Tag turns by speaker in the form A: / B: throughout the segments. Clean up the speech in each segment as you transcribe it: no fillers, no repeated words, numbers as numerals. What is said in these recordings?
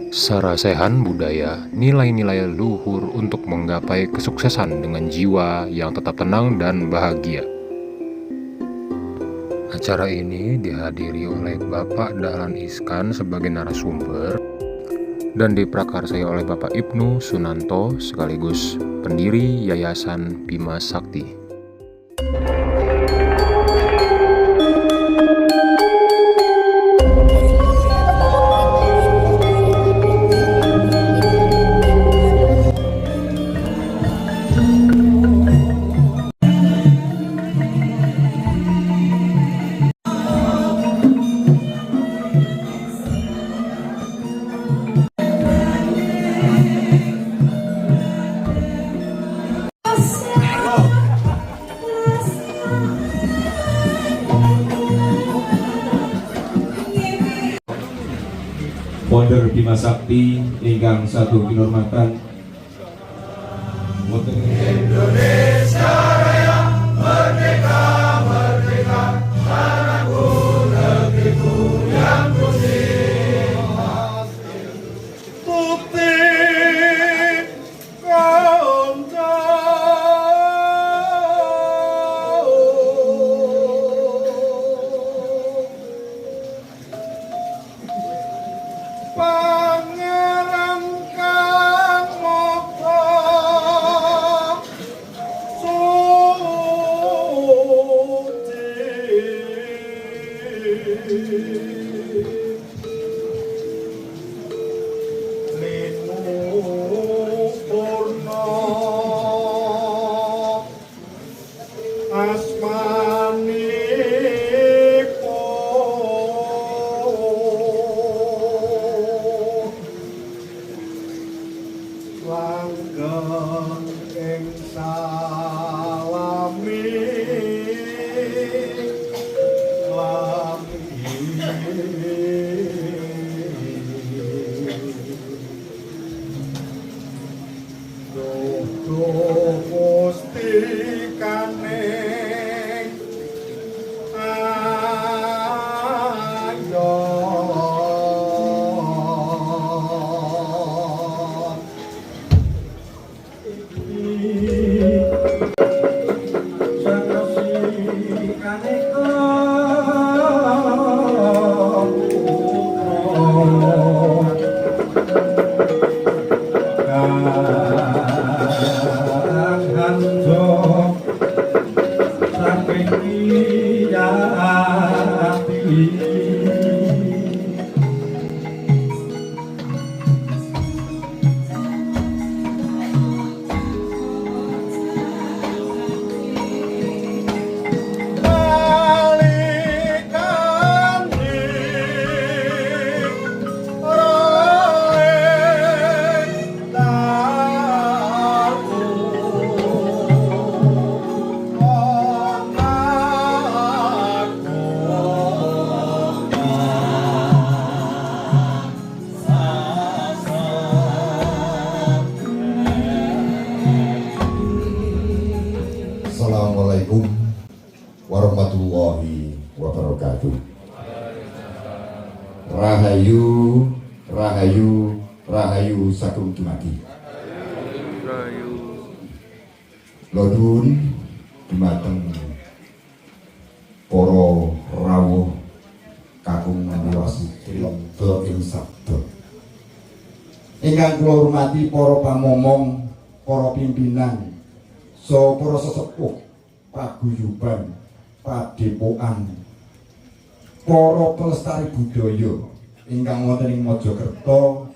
A: Sarasehan budaya, nilai-nilai luhur untuk menggapai kesuksesan dengan jiwa yang tetap tenang dan bahagia. Acara ini dihadiri oleh Bapak Dahlan Iskan sebagai narasumber dan diprakarsai oleh Bapak Ibnu Sunanto sekaligus pendiri Yayasan Bima Sakti.
B: Founder Bima Sakti ingkang satu kinurmatan Indonesia Raya merdeka merdeka tanahku negeriku yang pusing bukti konco Pangeran kang mokho suci Linu purna asmani langgeng ing salami duh mustikane
C: Assalamualaikum warahmatullahi wabarakatuh. Rahayu, rahayu, rahayu sakum dumadi. Lodun dumateng para rawuh kakung ngandiwasi trildo ing sabda. Ingkang kula hormati para pamomong, para pimpinan, so para sesepuh, paguyuban, padepokan, para pelestari budaya ingkang wonten ing Mojokerto,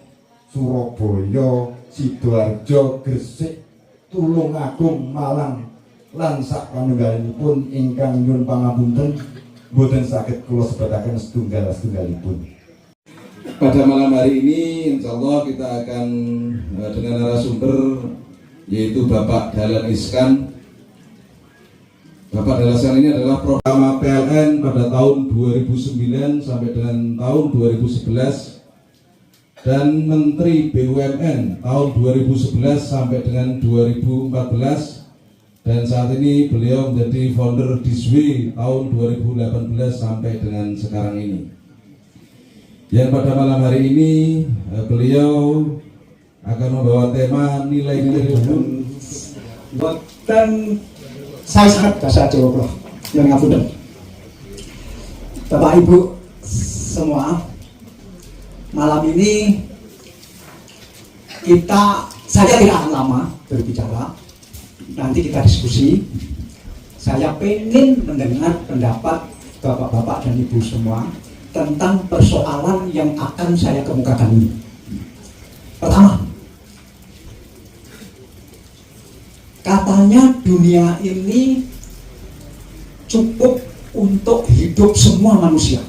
C: Surabaya, Sidoarjo, Gresik, Tulungagung, Malang lan sapanunggalipun ingkang nyuwun pangapunten boten saged kula sebataken setunggal-setunggalipun.
B: Pada malam hari ini insya Allah kita akan dengan narasumber yaitu Bapak Dahlan Iskan. Bapak Dahlan Iskan ini adalah program PLN pada tahun 2009 sampai dengan tahun 2011 dan Menteri BUMN tahun 2011 sampai dengan 2014 dan saat ini beliau menjadi founder Diswi tahun 2018 sampai dengan sekarang ini. yang pada malam hari ini beliau akan membawa tema nilai-nilai
D: dan saya sangat bahasa Jawa yang ngapunten. Bapak Ibu semua, malam ini saya tidak akan lama berbicara, nanti kita diskusi. Saya pengen mendengar pendapat bapak-bapak dan ibu semua tentang persoalan yang akan saya kemukakan ini. Pertama, katanya dunia ini cukup untuk hidup semua manusia,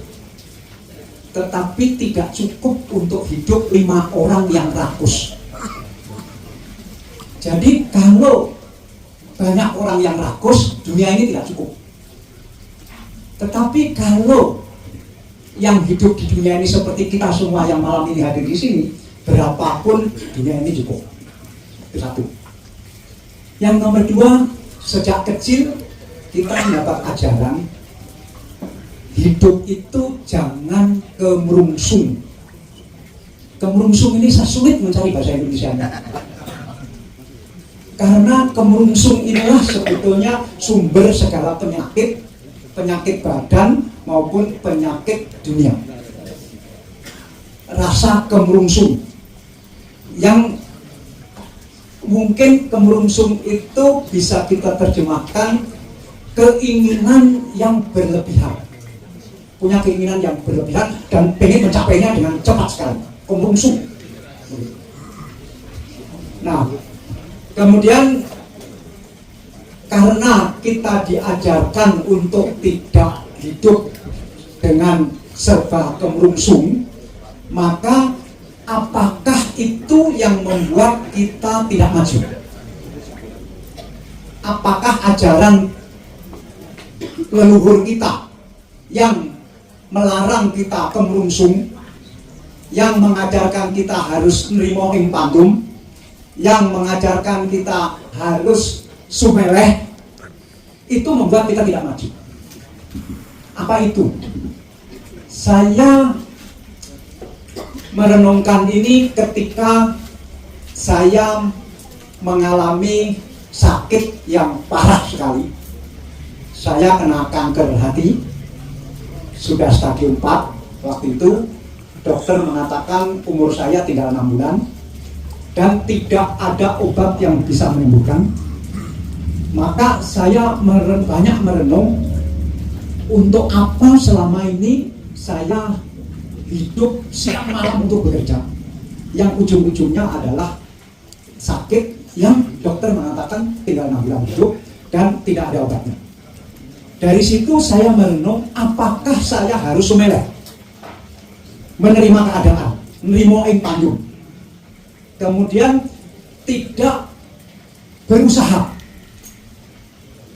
D: tetapi tidak cukup untuk hidup 5 orang yang rakus. Jadi kalau banyak orang yang rakus, dunia ini tidak cukup. Tetapi kalau yang hidup di dunia ini seperti kita semua yang malam ini hadir di sini, berapapun dunia ini cukup. Itu satu. Yang nomor 2, sejak kecil kita mendapat ajaran hidup itu jangan kemerungsung. Kemerungsung ini saya sulit mencari bahasa Indonesianya. Karena kemerungsung inilah sebetulnya sumber segala penyakit, penyakit badan maupun penyakit dunia. Rasa kemerungsung yang mungkin kemerungsung itu bisa kita terjemahkan keinginan yang berlebihan, punya keinginan yang berlebihan dan pengen mencapainya dengan cepat sekali, kemerungsung. Nah, kemudian karena kita diajarkan untuk tidak hidup dengan serba kemerungsung, maka apakah itu yang membuat kita tidak maju? Apakah ajaran leluhur kita yang melarang kita kemerungsung, yang mengajarkan kita harus nerimo ing pandum, yang mengajarkan kita harus sumeleh, itu membuat kita tidak maju? Apa itu? Saya merenungkan ini ketika saya mengalami sakit yang parah sekali. Saya kena kanker hati, sudah stadium 4. Waktu itu dokter mengatakan umur saya tinggal 6 bulan dan tidak ada obat yang bisa menyembuhkan. Maka saya banyak merenung, untuk apa selama ini saya hidup siang malam untuk bekerja, yang ujung-ujungnya adalah sakit yang dokter mengatakan tinggal 6 bulan hidup dan tidak ada obatnya. Dari situ saya merenung, apakah saya harus sumeleh, menerima keadaan, nerimo ing pandum, kemudian tidak berusaha.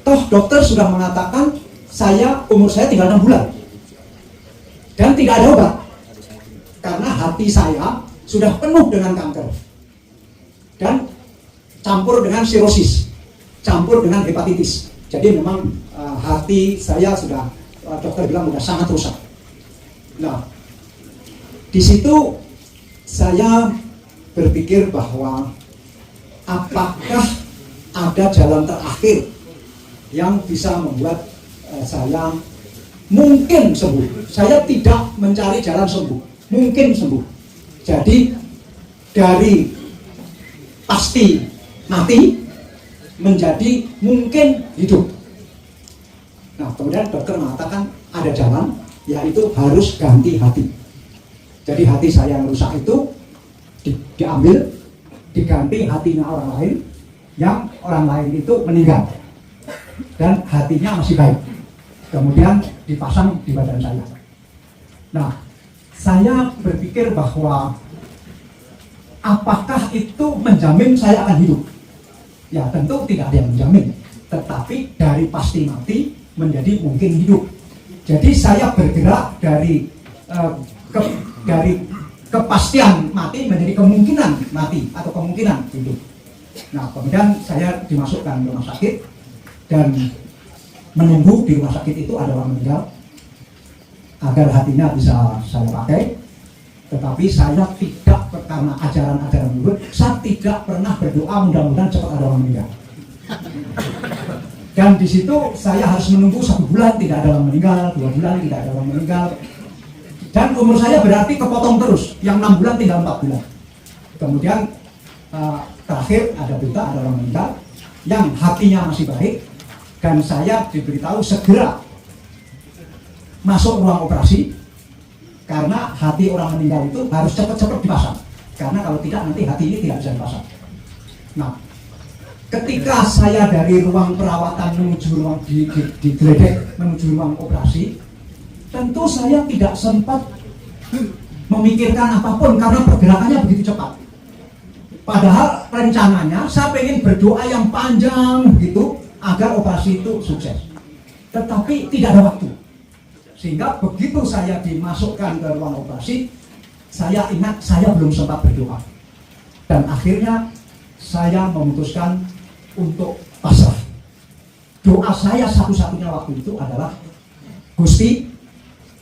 D: Toh dokter sudah mengatakan umur saya tinggal 6 bulan dan tidak ada obat, karena hati saya sudah penuh dengan kanker dan campur dengan sirosis, campur dengan hepatitis. Jadi memang hati saya sudah, dokter bilang sudah sangat rusak. Nah, di situ saya berpikir bahwa apakah ada jalan terakhir yang bisa membuat saya mungkin sembuh. Saya tidak mencari jalan sembuh, mungkin sembuh. Jadi dari pasti mati menjadi mungkin hidup. Nah, kemudian dokter mengatakan ada jalan, yaitu harus ganti hati. Jadi hati saya yang rusak itu diambil, diganti hatinya orang lain, yang orang lain itu meninggal dan hatinya masih baik, kemudian dipasang di badan saya. Nah, saya berpikir bahwa apakah itu menjamin saya akan hidup? Ya tentu tidak ada yang menjamin, tetapi dari pasti mati menjadi mungkin hidup. Jadi saya bergerak dari kepastian mati menjadi kemungkinan mati atau kemungkinan hidup. Nah, kemudian saya dimasukkan ke rumah sakit dan menunggu di rumah sakit itu ada orang meninggal agar hatinya bisa saya pakai. Tetapi saya tidak, karena ajaran-ajaran luhur, saya tidak pernah berdoa mudah-mudahan cepat ada orang meninggal. Dan di situ saya harus menunggu 1 bulan tidak ada orang meninggal, 2 bulan tidak ada orang meninggal. Dan umur saya berarti kepotong terus, yang 6 bulan tinggal 4 bulan. Kemudian terakhir ada berita ada orang meninggal yang hatinya masih baik, dan saya diberitahu segera masuk ruang operasi karena hati orang meninggal itu harus cepat-cepat dipasang, karena kalau tidak nanti hati ini tidak bisa dipasang. Nah, ketika saya dari ruang perawatan menuju ruang digledek menuju ruang operasi, tentu saya tidak sempat memikirkan apapun karena pergerakannya begitu cepat. Padahal rencananya saya pengen berdoa yang panjang begitu agar operasi itu sukses. Tetapi tidak ada waktu. Sehingga begitu saya dimasukkan ke ruang operasi, saya ingat saya belum sempat berdoa. Dan akhirnya saya memutuskan untuk pasrah. Doa saya satu-satunya waktu itu adalah, Gusti,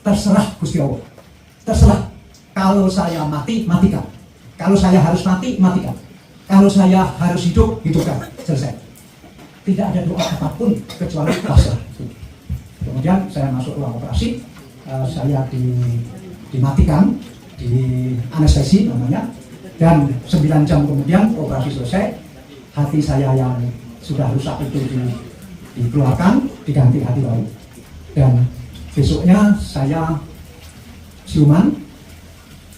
D: terserah Gusti Allah. Terserah, kalau saya mati, matikan. Kalau saya harus mati, matikan. Kalau saya harus hidup, hidupkan. Selesai. Tidak ada doa apapun kecuali pasrah. Kemudian saya masuk ruang operasi, saya dimatikan, di anestesi namanya, dan 9 jam kemudian operasi selesai. Hati saya yang sudah rusak itu dikeluarkan, diganti hati baru. Dan besoknya saya siuman,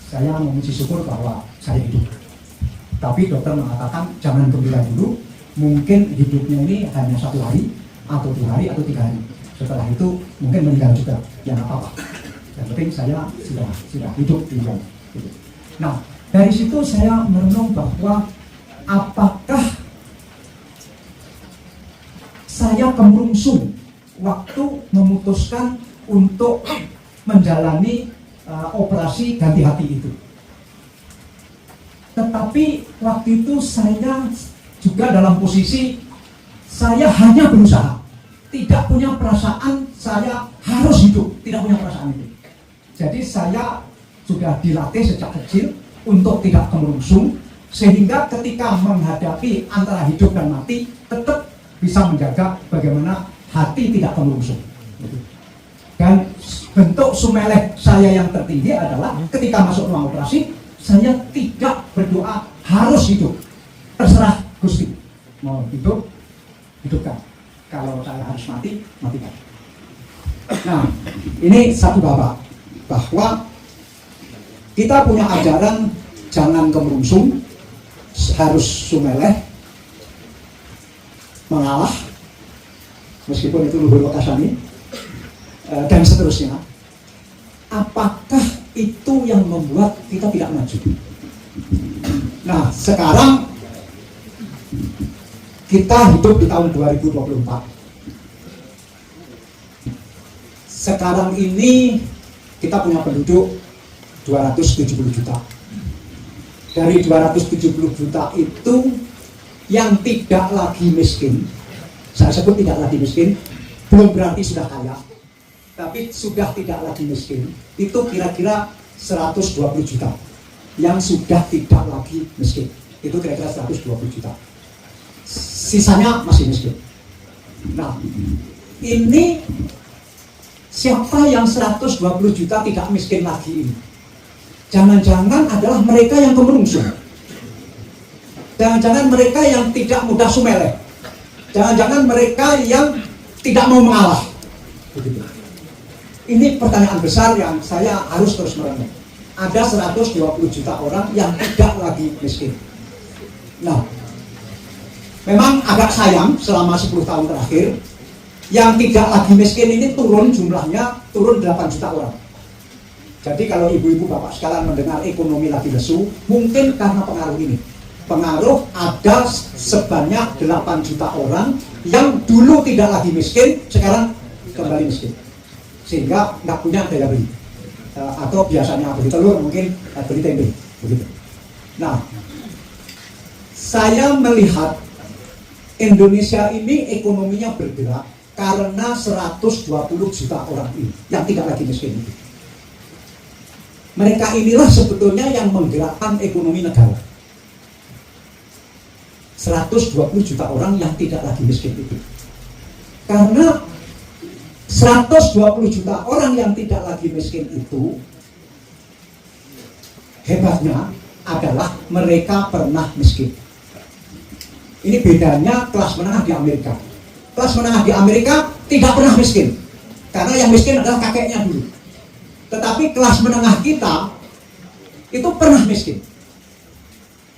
D: saya memuji syukur bahwa saya hidup. Tapi dokter mengatakan jangan gembira dulu, mungkin hidupnya ini hanya 1 hari, atau 2 hari, atau 3 hari. Setelah itu mungkin meninggal juga, ya nggak apa-apa. Yang penting saya sudah hidup di ruang. Nah, dari situ saya merenung bahwa apakah saya kemerungsung waktu memutuskan untuk menjalani operasi ganti hati itu. Tetapi waktu itu saya juga dalam posisi saya hanya berusaha, tidak punya perasaan saya harus hidup, tidak punya perasaan itu. Jadi saya sudah dilatih sejak kecil untuk tidak kemerungsung, sehingga ketika menghadapi antara hidup dan mati tetap bisa menjaga bagaimana hati tidak kemerungsung. Dan bentuk sumeleh saya yang tertinggi adalah ketika masuk ruang operasi, saya tidak berdoa harus hidup, terserah Gusti, mau hidup, hidupkan. Kalau saya harus mati, matikan. Nah, ini satu babak, bahwa kita punya ajaran jangan kemerungsung, harus sumeleh, mengalah, meskipun itu luhur kasani, dan seterusnya. Apakah itu yang membuat kita tidak maju? Nah, sekarang kita hidup di tahun 2024. Sekarang ini kita punya penduduk 270 juta. Dari 270 juta itu yang tidak lagi miskin, saya sebut tidak lagi miskin, belum berarti sudah kaya, tapi sudah tidak lagi miskin, itu kira-kira 120 juta yang sudah tidak lagi miskin. Itu kira-kira 120 juta. Sisanya masih miskin. Nah, ini siapa yang 120 juta tidak miskin lagi ini? Jangan-jangan adalah mereka yang kemerungsung. Jangan-jangan mereka yang tidak mudah sumeleh. Jangan-jangan mereka yang tidak mau mengalah. Begitu. Ini pertanyaan besar yang saya harus terus merenung. Ada 120 juta orang yang tidak lagi miskin. Nah, memang agak sayang selama 10 tahun terakhir, yang tidak lagi miskin ini turun jumlahnya, turun 8 juta orang. Jadi kalau ibu-ibu bapak sekalian mendengar ekonomi lagi lesu, mungkin karena pengaruh ini. Pengaruh ada sebanyak 8 juta orang yang dulu tidak lagi miskin, sekarang kembali miskin. Sehingga nggak punya daya beli. Atau biasanya beli telur, mungkin beli tempe. Begitu. Nah, saya melihat Indonesia ini ekonominya bergerak karena 120 juta orang ini yang tidak lagi miskin itu. Mereka inilah sebetulnya yang menggerakkan ekonomi negara. 120 juta orang yang tidak lagi miskin itu. Karena 120 juta orang yang tidak lagi miskin itu, hebatnya adalah mereka pernah miskin. Ini bedanya kelas menengah di Amerika. Kelas menengah di Amerika tidak pernah miskin, karena yang miskin adalah kakeknya dulu. Tetapi kelas menengah kita itu pernah miskin.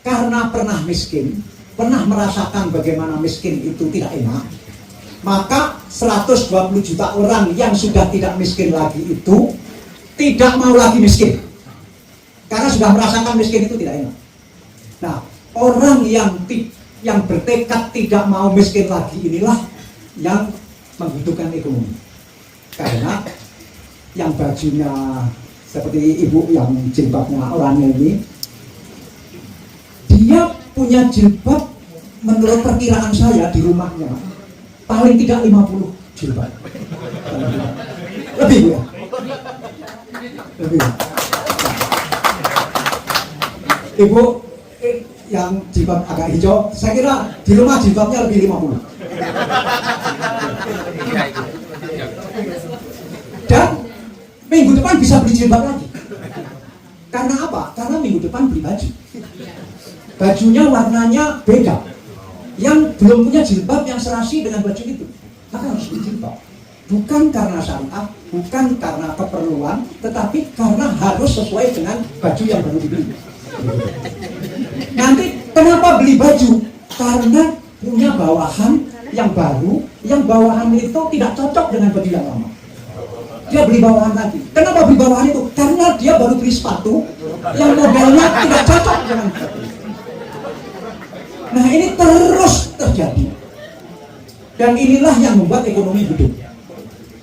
D: Karena pernah miskin, pernah merasakan bagaimana miskin itu tidak enak, maka 120 juta orang yang sudah tidak miskin lagi itu tidak mau lagi miskin, karena sudah merasakan miskin itu tidak enak. Nah, orang yang bertekad tidak mau miskin lagi inilah yang menghidupkan ekonomi. Karena yang bajunya seperti ibu yang jilbabnya oranye ini, dia punya jilbab menurut perkiraan saya di rumahnya paling tidak 50 jilbab. Lebih ya? Lebih. Ibu yang jilbab agak hijau, saya kira di rumah jilbabnya lebih 50. Dan minggu depan bisa beli jilbab lagi. Karena apa? Karena minggu depan beli baju. Bajunya warnanya beda. Yang belum punya jilbab yang serasi dengan baju itu, maka harus beli jilbab. Bukan karena syariat, bukan karena keperluan, tetapi karena harus sesuai dengan baju yang baru dibeli. Nanti kenapa beli baju? Karena punya bawahan yang baru, yang bawahan itu tidak cocok dengan baju yang lama. Dia beli bawahan lagi. Kenapa beli bawahan itu? Karena dia baru beli sepatu yang modelnya tidak cocok dengan sepatu. Nah, ini terus terjadi. Dan inilah yang membuat ekonomi hidup.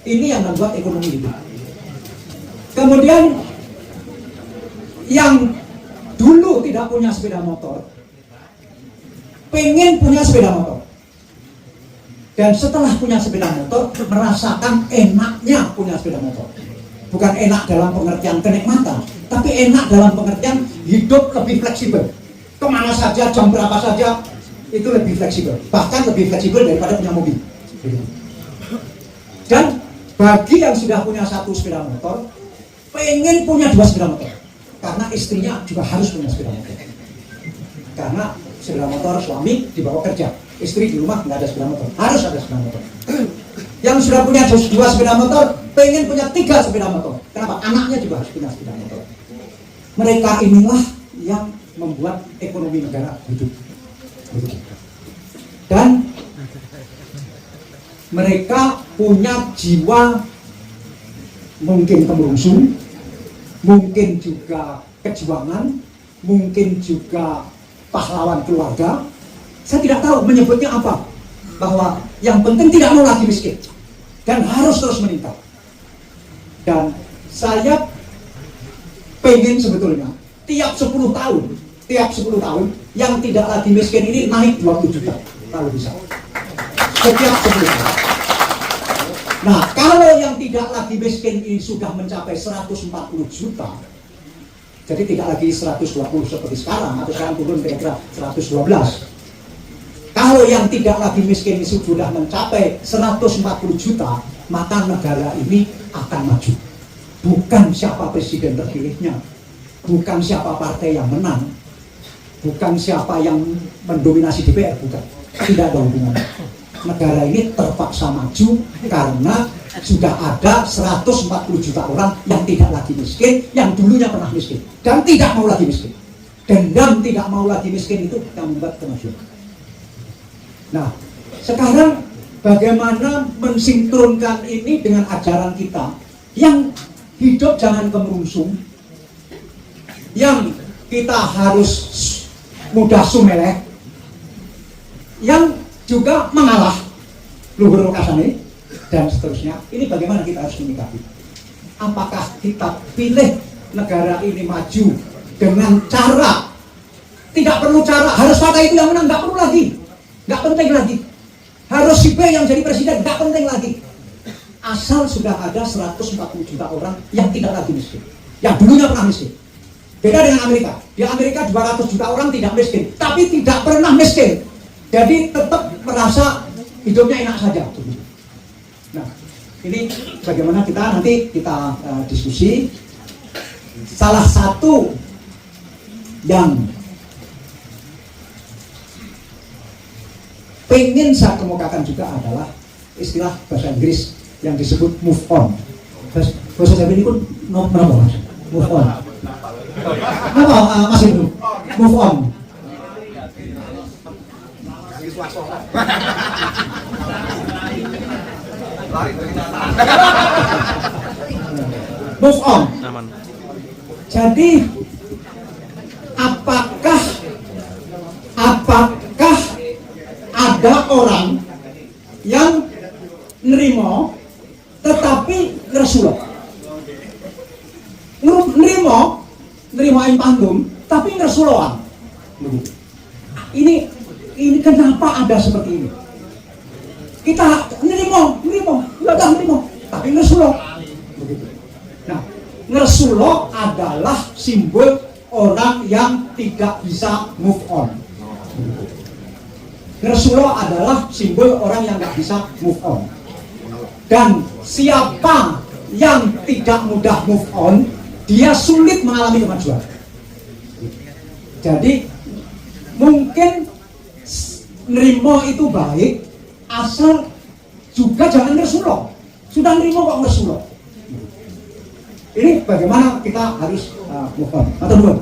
D: Ini yang membuat ekonomi hidup. Kemudian yang dulu tidak punya sepeda motor, pengen punya sepeda motor. Dan setelah punya sepeda motor, merasakan enaknya punya sepeda motor. Bukan enak dalam pengertian kenikmatan, tapi enak dalam pengertian hidup lebih fleksibel. Kemana saja, jam berapa saja, itu lebih fleksibel. Bahkan lebih fleksibel daripada punya mobil. Dan bagi yang sudah punya satu sepeda motor, pengen punya dua sepeda motor. Karena istrinya juga harus punya sepeda motor. Karena sepeda motor suami dibawa kerja, istri di rumah nggak ada sepeda motor, harus ada sepeda motor. Yang sudah punya dua sepeda motor, pengen punya 3 sepeda motor. Kenapa? Anaknya juga harus punya sepeda motor. Mereka inilah yang membuat ekonomi negara hidup. Dan mereka punya jiwa mungkin kemerungsung, mungkin juga kejuangan, mungkin juga pahlawan keluarga. Saya tidak tahu menyebutnya apa, bahwa yang penting tidak mau lagi miskin dan harus terus meningkat. Dan saya pengen sebetulnya tiap 10 tahun yang tidak lagi miskin ini naik 20 juta kalau bisa, setiap 10 tahun. Nah, kalau yang tidak lagi miskin ini sudah mencapai 140 juta, jadi tidak lagi 120 seperti sekarang, atau sekarang turun kira-kira 112. Kalau yang tidak lagi miskin ini sudah mencapai 140 juta, maka negara ini akan maju. Bukan siapa presiden terpilihnya, bukan siapa partai yang menang, bukan siapa yang mendominasi DPR, bukan. Tidak ada hubungannya. Negara ini terpaksa maju karena sudah ada 140 juta orang yang tidak lagi miskin, yang dulunya pernah miskin dan tidak mau lagi miskin. Dan tidak mau lagi miskin itu yang membuat kemajuan. Nah, sekarang bagaimana mensinkronkan ini dengan ajaran kita yang hidup jangan kemerungsung, yang kita harus mudah sumeleh, yang juga mengalah luhur kasane dan seterusnya. Ini bagaimana kita harus menyikapi? Apakah kita pilih negara ini maju dengan cara tidak perlu cara, harus partai itu yang menang, nggak perlu lagi, nggak penting lagi, harus si B yang jadi presiden, nggak penting lagi, asal sudah ada 140 juta orang yang tidak lagi miskin. yang dulunya pernah miskin. Beda dengan Amerika. Di Amerika 200 juta orang tidak miskin, tapi tidak pernah miskin. Jadi tetap merasa hidupnya enak saja. Nah, ini bagaimana nanti kita diskusi. Salah satu yang pengen saya kemukakan juga adalah istilah bahasa Inggris yang disebut move on. Bahasa Jawa ini pun move on. Mas Ibnu, move on. Move on. Jadi apakah ada orang yang nerimo tetapi ngeresulok? Nerimo aing pandum tapi ngeresuloan. Ini kenapa ada seperti ini? Kita nerimo, tapi ngeresulok. Nah, ngeresulok adalah simbol orang yang tidak bisa move on. Ngeresulok adalah simbol orang yang tidak bisa move on. Dan siapa yang tidak mudah move on, dia sulit mengalami kemajuan. Jadi mungkin nerimo itu baik, asal juga jangan ngeresulok. Sudah nerimo kok ngeresulok. Ini bagaimana kita harus move on. Atau belum?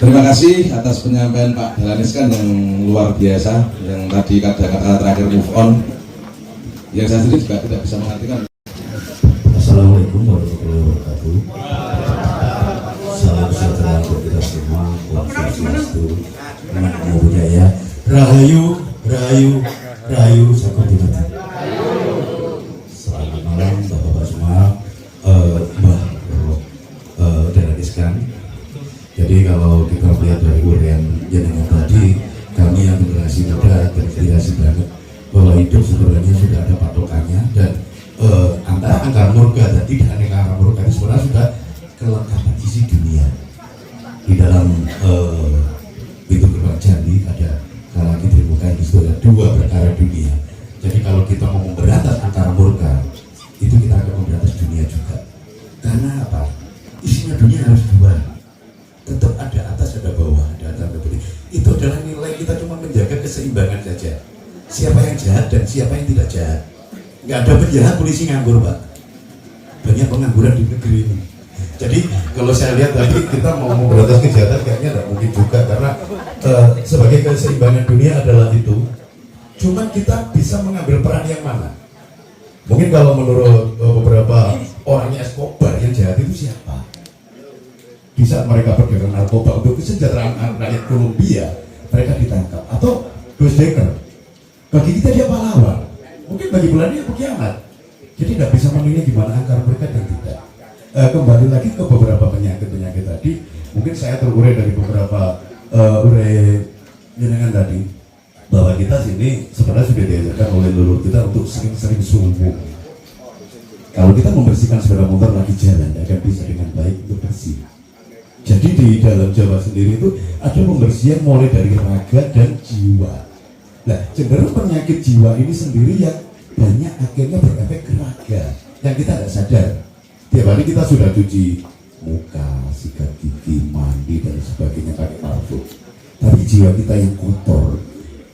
B: Terima kasih atas penyampaian Pak Dahlan Iskan yang luar biasa, yang tadi kata-kata terakhir move on, yang saya sendiri juga tidak bisa mengartikan.
E: Assalamualaikum warahmatullahi wabarakatuh. Salam sejahtera untuk kita semua. Om Swastiastu, Namo Buddhaya, Rahayu, Rahayu, Rahayu, Salam Tuhan. Selamat malam Bapak-Bapak semua, Mbah Dahlan Iskan. Jadi kalau kita melihat dari uraian jenengan tadi, kami yang generasi muda terinspirasi banget bahwa hidup sebenarnya sudah ada patokannya, dan antara angkara murka dan tidak ada angkara murka itu sebenarnya sudah kelengkapan isi dunia. Di dalam pintu gerbang candi ada kalangan di muka itu sudah dua perkara dunia. Jadi kalau kita mau memberantas angkara murka, itu kita akan memberantas dunia juga. Karena apa? Isinya dunia harus dua. Tetap ada atas, ada bawah, ada atas, ada bawah. Itu adalah nilai kita cuma menjaga keseimbangan saja. Siapa yang jahat dan siapa yang tidak jahat. Nggak ada penjahat polisi nganggur, Pak. Banyak pengangguran di negeri ini. Jadi kalau saya lihat tadi kita mau memberantas kejahatan kayaknya tidak mungkin juga, karena sebagai keseimbangan dunia adalah itu. Cuma kita bisa mengambil peran yang mana? Mungkin kalau menurut beberapa orangnya Escobar, yang jahat itu siapa? Di saat mereka berdagang narkoba untuk kesejahteraan rakyat Kolombia, mereka ditangkap. Atau Dos Decker, bagi kita dia pahlawan, mungkin bagi Belanda dia pengkhianat. Jadi tidak bisa memilih gimana angkara mereka dan tidak. Kembali lagi ke beberapa penyakit tadi, mungkin saya terurai dari beberapa urai jenengan tadi, bahwa kita sini sebenarnya sudah diajarkan oleh leluhur kita untuk sering-sering sumbung. Kalau kita membersihkan sepeda motor lagi jalan, akan bisa dengan baik untuk bersih. Jadi di dalam Jawa sendiri itu ada pembersihan mulai dari raga dan jiwa. Nah, cenderung penyakit jiwa ini sendiri yang banyak akhirnya berefek ke raga, yang kita tidak sadar. Tiap hari kita sudah cuci muka, sikat gigi, mandi dan sebagainya pakai parfum. Tapi jiwa kita yang kotor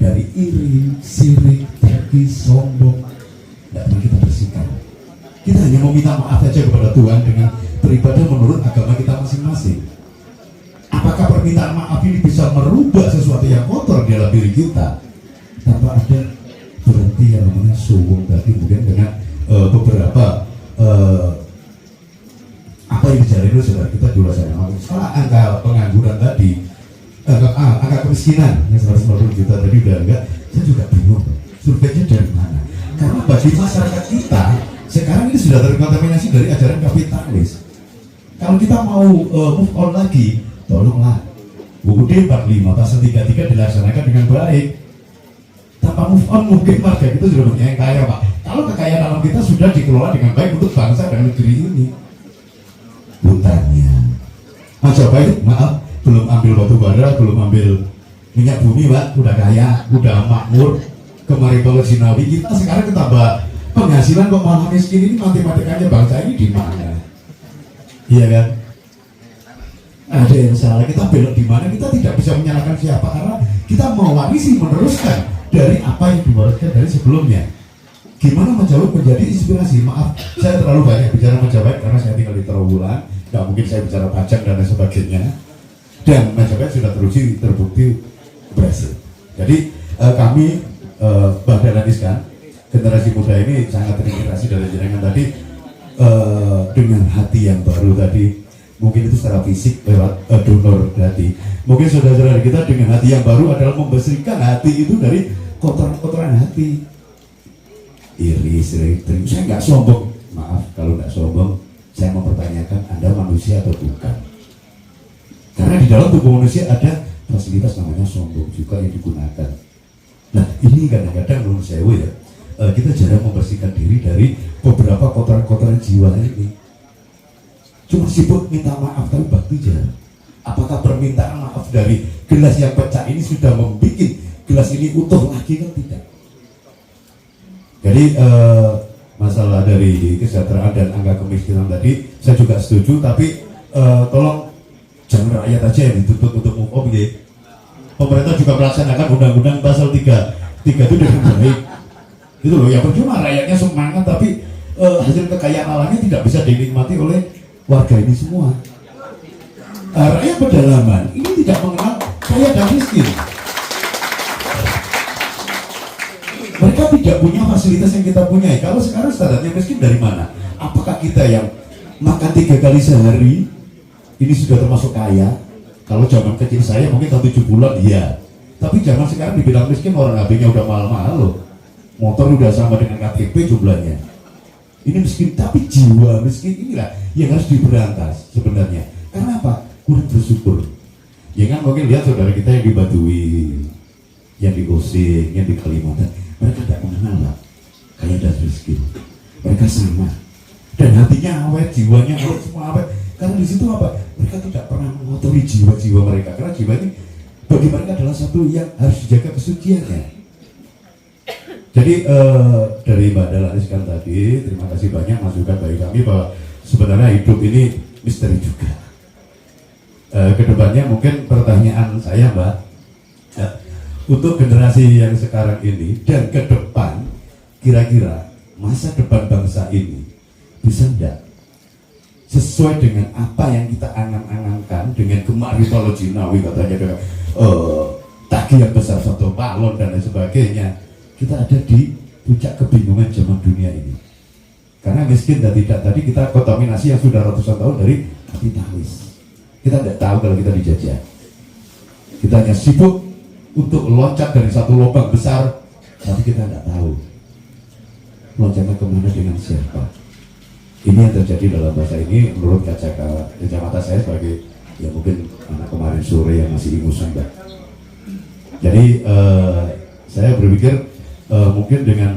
E: dari iri, sirik, dengki, sombong, tidak pernah kita bersihkan. Kita hanya meminta maaf saja kepada Tuhan dengan beribadah menurut agama kita masing-masing. Apakah permintaan maaf ini bisa merubah sesuatu yang kotor di dalam diri kita? Tanpa ada berhenti yang namanya suwung tadi, mungkin dengan beberapa apa yang dijalani oleh saudara kita di luar sana. Setelah angka pengangguran tadi, angka kemiskinan yang 190 juta tadi udah enggak, saya juga bingung surveinya dari mana. Karena bagi masyarakat kita sekarang ini sudah terkontaminasi dari ajaran kapitalis. Kalau kita mau move on lagi, tolonglah UUD 45 pasal 33 dilaksanakan dengan baik. Tanpa move on mungkin warga kita sudah banyak yang kaya Pak. Kalau kekayaan alam kita sudah dikelola dengan baik untuk bangsa dan negeri ini. Hutannya Majapahit, maaf, belum ambil batu bara, belum ambil minyak bumi Pak, udah kaya, udah makmur. Kemarin banget Sinawi, kita sekarang ketambah penghasilan kok malah miskin. Ini matematikanya bangsa ini di mana? Iya kan? Ada yang salah, kita belok di mana? Kita tidak bisa menyalahkan siapa karena kita mewarisi, meneruskan dari apa yang diwariskan dari sebelumnya. Gimana Majapahit menjadi inspirasi? Maaf, saya terlalu banyak bicara Majapahit karena saya tinggal di Trawulan. Nggak mungkin saya bicara pajak dan lain sebagainya. Dan Majapahit sudah terbukti berhasil. Jadi kami Mbah Dahlan Iskan, generasi muda ini sangat terinspirasi dari jenengan tadi dengan hati yang baru tadi. Mungkin itu secara fisik lewat donor hati. Mungkin saudara-saudara kita dengan hati yang baru adalah membersihkan hati itu dari kotoran-kotoran hati. Iri, saya nggak sombong. Maaf kalau nggak sombong, saya mempertanyakan Anda manusia atau bukan. Karena di dalam tubuh manusia ada fasilitas namanya sombong juga yang digunakan. Nah ini kadang-kadang menurut saya ya, kita jarang membersihkan diri dari beberapa kotoran-kotoran jiwa ini. Cuma sibuk minta maaf tapi bakti jarang. Apakah permintaan maaf dari gelas yang pecah ini sudah membuat gelas ini utuh lagi? Kan tidak. Jadi masalah dari kesejahteraan dan angka kemiskinan tadi saya juga setuju, tapi tolong jangan rakyat aja yang dituntut untuk move on ya. Pemerintah juga melaksanakan undang-undang pasal 3 itu dengan baik. Itu loh, ya percuma rakyatnya semangat tapi hasil kekayaan alamnya tidak bisa dinikmati oleh warga ini semua. Rakyat pedalaman ini tidak mengenal kaya dan miskin. Mereka tidak punya fasilitas yang kita punya. Kalau sekarang standarnya miskin dari mana? Apakah kita yang makan 3 kali sehari ini sudah termasuk kaya? Kalau zaman kecil saya mungkin 7 bulan iya. Tapi zaman sekarang dibilang miskin, orang HP-nya udah mahal-mahal loh. Motor udah sama dengan KTP jumlahnya. Ini miskin, tapi jiwa miskin inilah yang harus diberantas sebenarnya. Karena apa? Kurang bersyukur. Ya kan mungkin lihat saudara kita yang di Baduy, yang di Osing, yang di Kalimantan. Mereka tidak mengenal lah kaya dan miskin. Mereka sama. Dan hatinya awet, jiwanya awet, semua awet. Karena di situ apa? Mereka tidak pernah mengotori jiwa-jiwa mereka. Karena jiwa ini bagi mereka adalah satu yang harus dijaga kesuciannya. Jadi dari Mbak Dahlan Iskan tadi, terima kasih banyak masukan bagi kami bahwa sebenarnya hidup ini misteri juga. Kedepannya mungkin pertanyaan saya Mbak, untuk generasi yang sekarang ini dan ke depan, kira-kira masa depan bangsa ini bisa enggak sesuai dengan apa yang kita angan-angankan dengan gemar mitologi Nawi katanya dengan tagihan besar satu balon dan lain sebagainya. Kita ada di puncak kebingungan zaman dunia ini karena miskin dan tidak. Tadi kita kontaminasi yang sudah ratusan tahun dari kapitalis. Kita tidak tahu kalau kita dijajah. Kita hanya sibuk untuk loncat dari satu lubang besar, tapi kita tidak tahu loncatnya kemana dengan siapa. Ini yang terjadi dalam bahasa ini menurut kacamata saya sebagai ya mungkin anak kemarin sore yang masih ingusan Mbak. Jadi saya berpikir mungkin dengan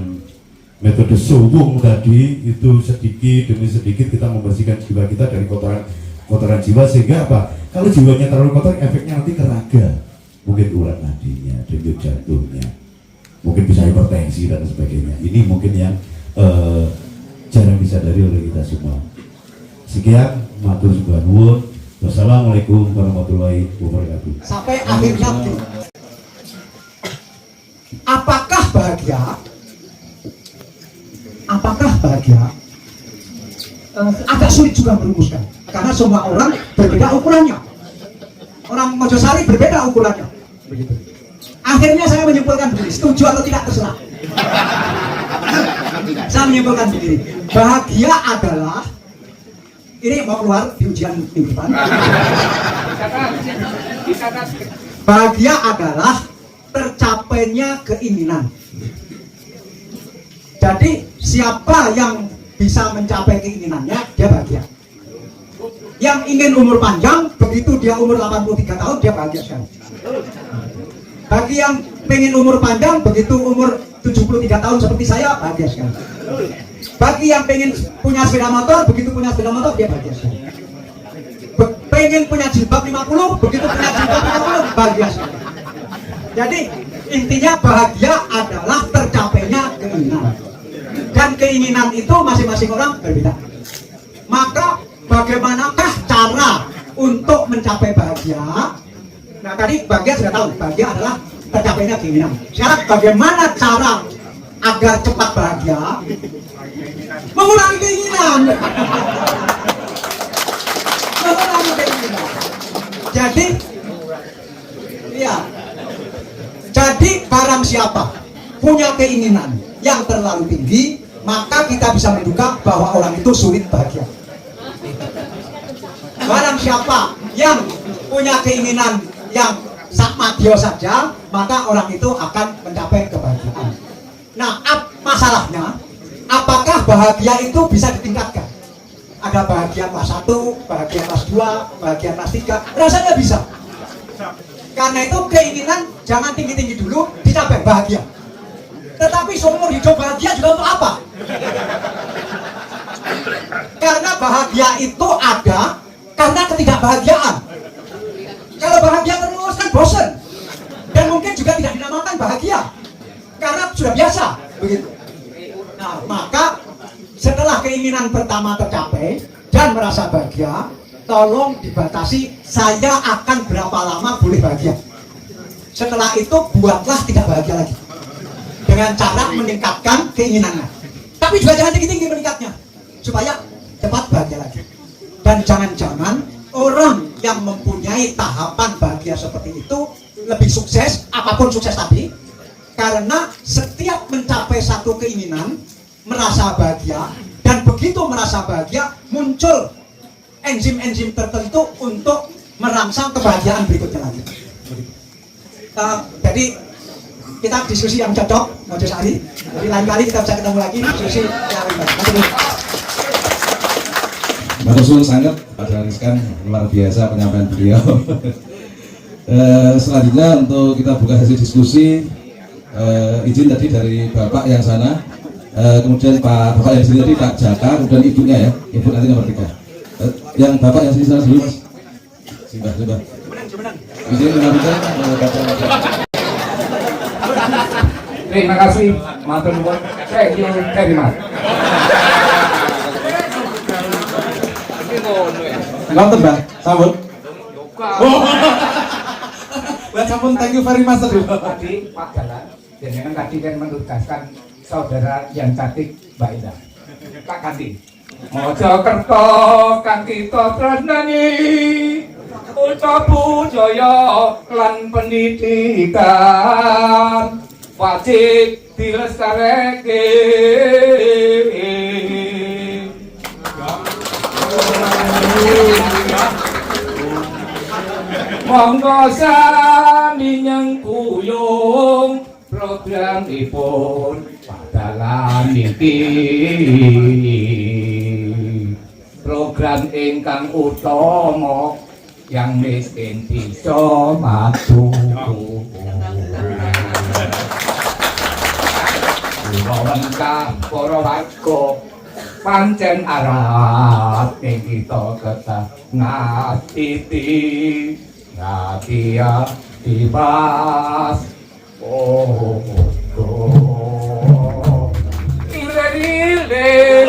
E: metode suwung tadi itu sedikit demi sedikit kita membersihkan jiwa kita dari kotoran jiwa, sehingga apa? Kalau jiwanya terlalu kotor, efeknya nanti ke raga, mungkin urat nadinya, denyut jantungnya, mungkin bisa hipertensi dan sebagainya. Ini mungkin yang jarang disadari oleh kita semua. Sekian, matur sembah nuwun. Wassalamualaikum warahmatullahi wabarakatuh.
D: Sampai akhir nanti. Apakah bahagia? Apakah bahagia? Agak sulit juga merumuskan karena semua orang berbeda ukurannya. Orang Mojosari berbeda ukurannya. Begitu. Akhirnya saya menyimpulkan begini, setuju atau tidak terserah. Saya menyimpulkan begini, bahagia adalah ini mau keluar di ujian minggu depan. Bahagia adalah tercapainya keinginan. Jadi siapa yang bisa mencapai keinginannya, dia bahagia. Yang ingin umur panjang, begitu dia umur 83 tahun, dia bahagia sekali. Bagi yang pengen umur panjang, begitu umur 73 tahun seperti saya, bahagia sekali. Bagi yang pengen punya sepeda motor, begitu punya sepeda motor, dia bahagia sekali. Pengen punya jilbab 50, begitu punya jilbab 50, bahagia sekali. Jadi intinya bahagia adalah tercapainya keinginan. Dan keinginan itu masing-masing orang berbeda. Maka bagaimanakah cara untuk mencapai bahagia? Nah tadi bahagia sudah tahu, bahagia adalah tercapainya keinginan. Sekarang bagaimana cara agar cepat bahagia? Mengurangi keinginan. Mengurangi keinginan. Jadi, ya. Jadi barang siapa punya keinginan yang terlalu tinggi, maka kita bisa menduga bahwa orang itu sulit bahagia. Barang siapa yang punya keinginan yang sakmatio saja, maka orang itu akan mencapai kebahagiaan. Nah, masalahnya, apakah bahagia itu bisa ditingkatkan? Ada bahagia kelas 1, bahagia kelas 2, bahagia kelas 3, rasanya bisa. Karena itu keinginan jangan tinggi-tinggi dulu, dicapai bahagia. Tetapi seumur hidup bahagia juga untuk apa? Karena bahagia itu ada karena ketidakbahagiaan. Kalau bahagia terus kan bosan, dan mungkin juga tidak dinamakan bahagia karena sudah biasa begitu. Nah, maka setelah keinginan pertama tercapai dan merasa bahagia, tolong dibatasi saya akan berapa lama boleh bahagia. Setelah itu buatlah tidak bahagia lagi dengan cara meningkatkan keinginannya. Tapi juga jangan tinggi-tinggi meningkatnya supaya cepat bahagia lagi. Dan jangan-jangan orang yang mempunyai tahapan bahagia seperti itu lebih sukses, apapun sukses tadi, karena setiap mencapai satu keinginan merasa bahagia, dan begitu merasa bahagia muncul enzim-enzim tertentu untuk merangsang kebahagiaan berikutnya lagi. Jadi kita diskusi yang cocok, Mojo Sari. Jadi lain kali kita bisa ketemu lagi diskusi yang lebih baik.
B: Matur sangat pada Rizkan, luar biasa penyampaian beliau. Selanjutnya untuk kita buka sesi diskusi, izin tadi dari Bapak yang sana, kemudian Bapak yang sini tadi Pak Jaka, kemudian ibunya ya, ibu nanti nomor 3. Yang Bapak yang sini sana dulu Mas. Simbah. Izin mengajukan
F: Terima kasih, matur nuwun. Thank you very much.
B: Nonton Bang, sambut. Buat sampun, thank you very much tadi
F: Pak Jalan, jenengan tadi kan menugaskan saudara yang cantik Mbak Indah. Pak Kanti, Mojokerto kang kita tresnani, ucap budaya lan pendidikan wajib dilestareke. Monggo sami nyengkuyung programipun padalan niki, program ingkang utama yang miskin bisa maju. Kula para warga pancen arat ing kita ketah ngatiti ngatia dibas ile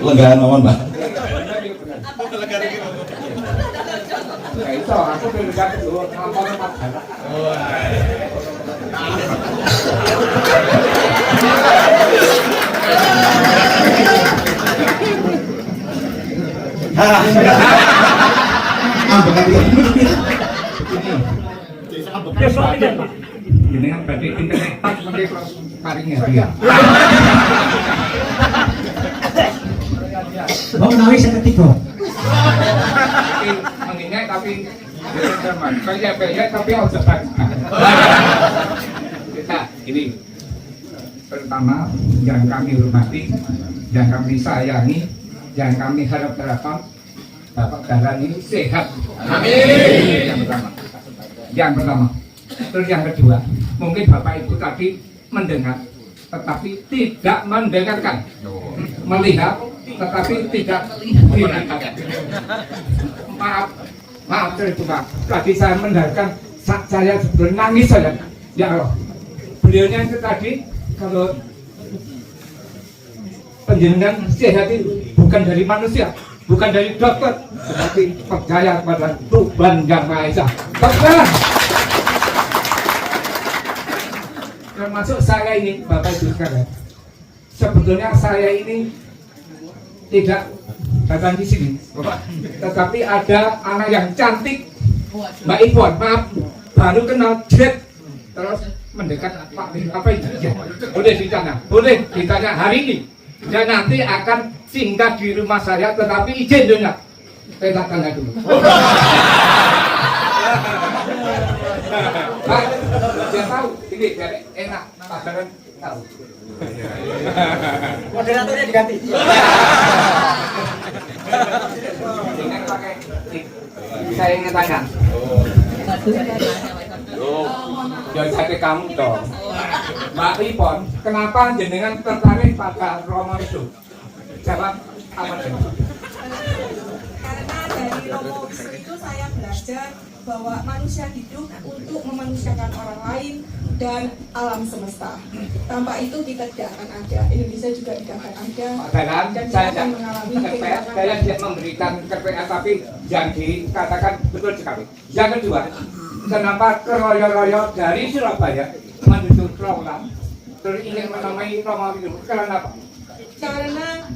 B: Lenggahan mawon, Pak.
F: Ya itu, aku berdekat dulu, ngomong tempat jalan. Ini kan berarti internet pas sebagai paringnya dia.
D: Mau menawi saya ketiga.
F: Mengingat tapi teman, kayak tapi harus cepat. Kita ini pertama yang kami hormati, yang kami sayangi, yang kami harapkan Bapak Dahlan ini sehat. Amin. Yang pertama. Terus yang kedua, mungkin Bapak Ibu tadi mendengar, tetapi tidak mendengarkan, melihat, tetapi tidak melihat. Maaf itu Pak. Tadi saya mendengarkan, saya sebelum nangis saja. Ya Allah, beliaunya itu tadi kalau penjenengan sehat itu bukan dari manusia, bukan dari dokter, tetapi percaya pada Tuhan Yang Maha Esa. Percaya. Termasuk saya ini, Bapak Ibu sekalian. Sebetulnya saya ini tidak datang di sini, Bapak. Tetapi ada anak yang cantik, Mbak Ipon, maaf, baru kenal jet, terus mendekat Pak apa itu? Ya, boleh ditanya hari ini. Dan nanti akan singgah di rumah saya, tetapi izin dulu. Saya tanya dulu. Pak, dia tahu, ini biar enak, pasaran tahu.
D: Moderatornya diganti.
F: Ingat pakai, saya ingin tanya. Ya jadi kamu dong, Mbak Ipon, kenapa jenengan tertarik pada Romo itu? Jawab apa sih?
G: Karena dari Romo itu saya belajar bahwa manusia hidup untuk memanusiakan orang lain dan alam semesta. Tanpa itu kita tidak akan ada, Indonesia juga tidak akan ada.
F: Dan saya akan mengalami saya tidak memberikan KPR, tapi yang dikatakan betul sekali. Yang kedua, kenapa keroyo-royo dari Surabaya menuju Trawulan terus ingin menamai Romo itu? Karena apa?
G: Karena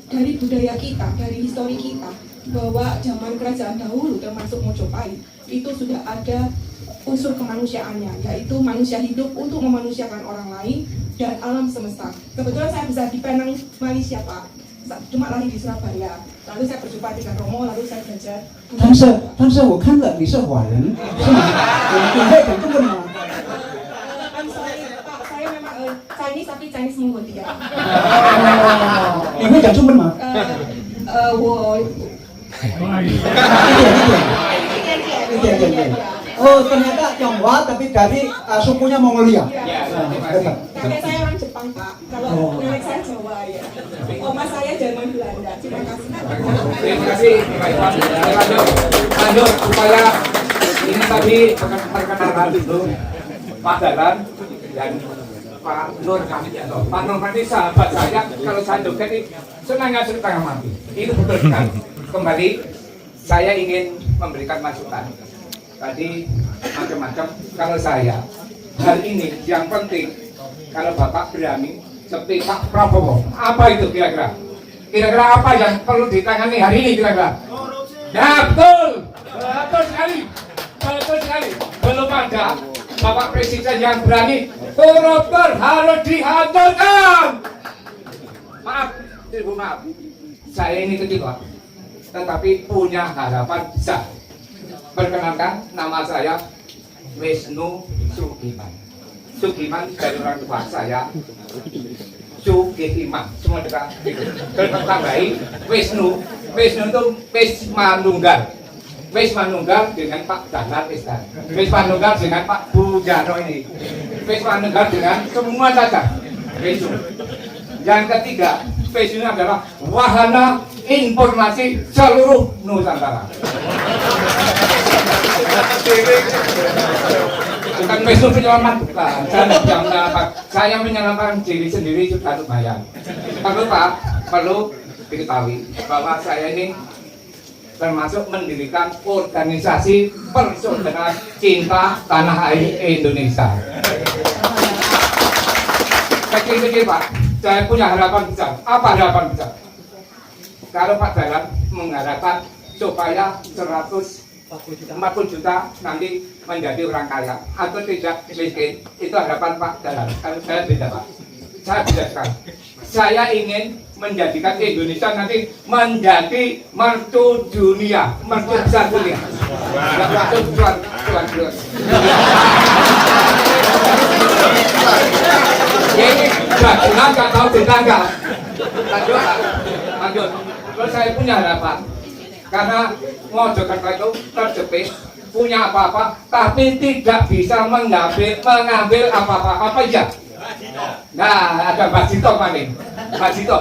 G: dari budaya kita, dari histori kita, bahwa zaman kerajaan dahulu termasuk Mojopahit itu sudah ada unsur kemanusiaannya, yaitu manusia hidup untuk memanusiakan orang lain dan alam semesta. Kebetulan saya bisa di Penang, Malaysia Pak, cuma lahir di Surabaya. Lalu saya berjumpa dengan Romo, lalu saya belajar.
D: 但是我看了你是华人，是吗？你会讲中文吗？
G: I'm sorry Pak, saya memang Chinese tapi Chinese Mongol ya.
D: 你会讲中文吗？
G: 我
D: 一点点。Oh ternyata Tionghoa tapi dari sukunya Mongolia.
G: Kakek saya orang Jepang Pak, kalau nenek saya Jawa ya. Oma saya Jerman Belanda. Terima kasih.
F: Terima kasih Pak Iwan. Lanjut supaya ini tadi perkenalan dulu Pak Dahlan dan Pak Nur kami atau Pak Nur ini sahabat saya. Kalau saya joget ini senangnya setengah mati. Itu betul sekali. Kembali saya ingin memberikan masukan. Tadi macam-macam. Kalau saya hari ini yang penting kalau Bapak berani seperti Pak Prabowo, apa itu kira-kira? Kira-kira apa yang perlu ditangani hari ini kira-kira? Ya betul, betul sekali, betul sekali. Belum ada Bapak Presiden yang berani koruptor harus dihancurkan. Maaf, Ibu maaf, saya ini kecewa, tetapi punya harapan besar. Perkenalkan, nama saya Wisnu Sugiman. Sugiman dari orang tua saya Sugiman, semua dekat. Tertambahi Wisnu itu Wismanunggal. Wismanunggal dengan Pak Dahlan Iskan. Wismanunggal dengan Pak Bujano ini. Wismanunggal dengan semua saja. Wisnu. Yang ketiga, Wisnu adalah wahana informasi seluruh Nusantara. Bukan Wisnu penyelamat, bukan. Saya menyelamatkan diri sendiri sudah lumayan. Kalau Pak, perlu diketahui bahwa saya ini termasuk mendirikan organisasi Persaudaraan Cinta Tanah Air Indonesia. Kecil-kecil Pak, saya punya harapan besar. Apa harapan besar? Kalau Pak Dahlan mengharapkan supaya 140 juta nanti menjadi orang kaya atau tidak miskin, itu harapan Pak Dahlan. Kalau saya beda Pak, saya beda sekali. Saya ingin menjadikan Indonesia nanti menjadi mercu dunia, mercu besar dunia. Mercu tuan. Ini bagaimana nggak tahu tetangga. Lanjut. Terus saya punya harapan, karena Mojokerto itu terjepit, punya apa-apa, tapi tidak bisa mengambil apa-apa ya. Nah, ada Mbak Sito paling. Mbak Sito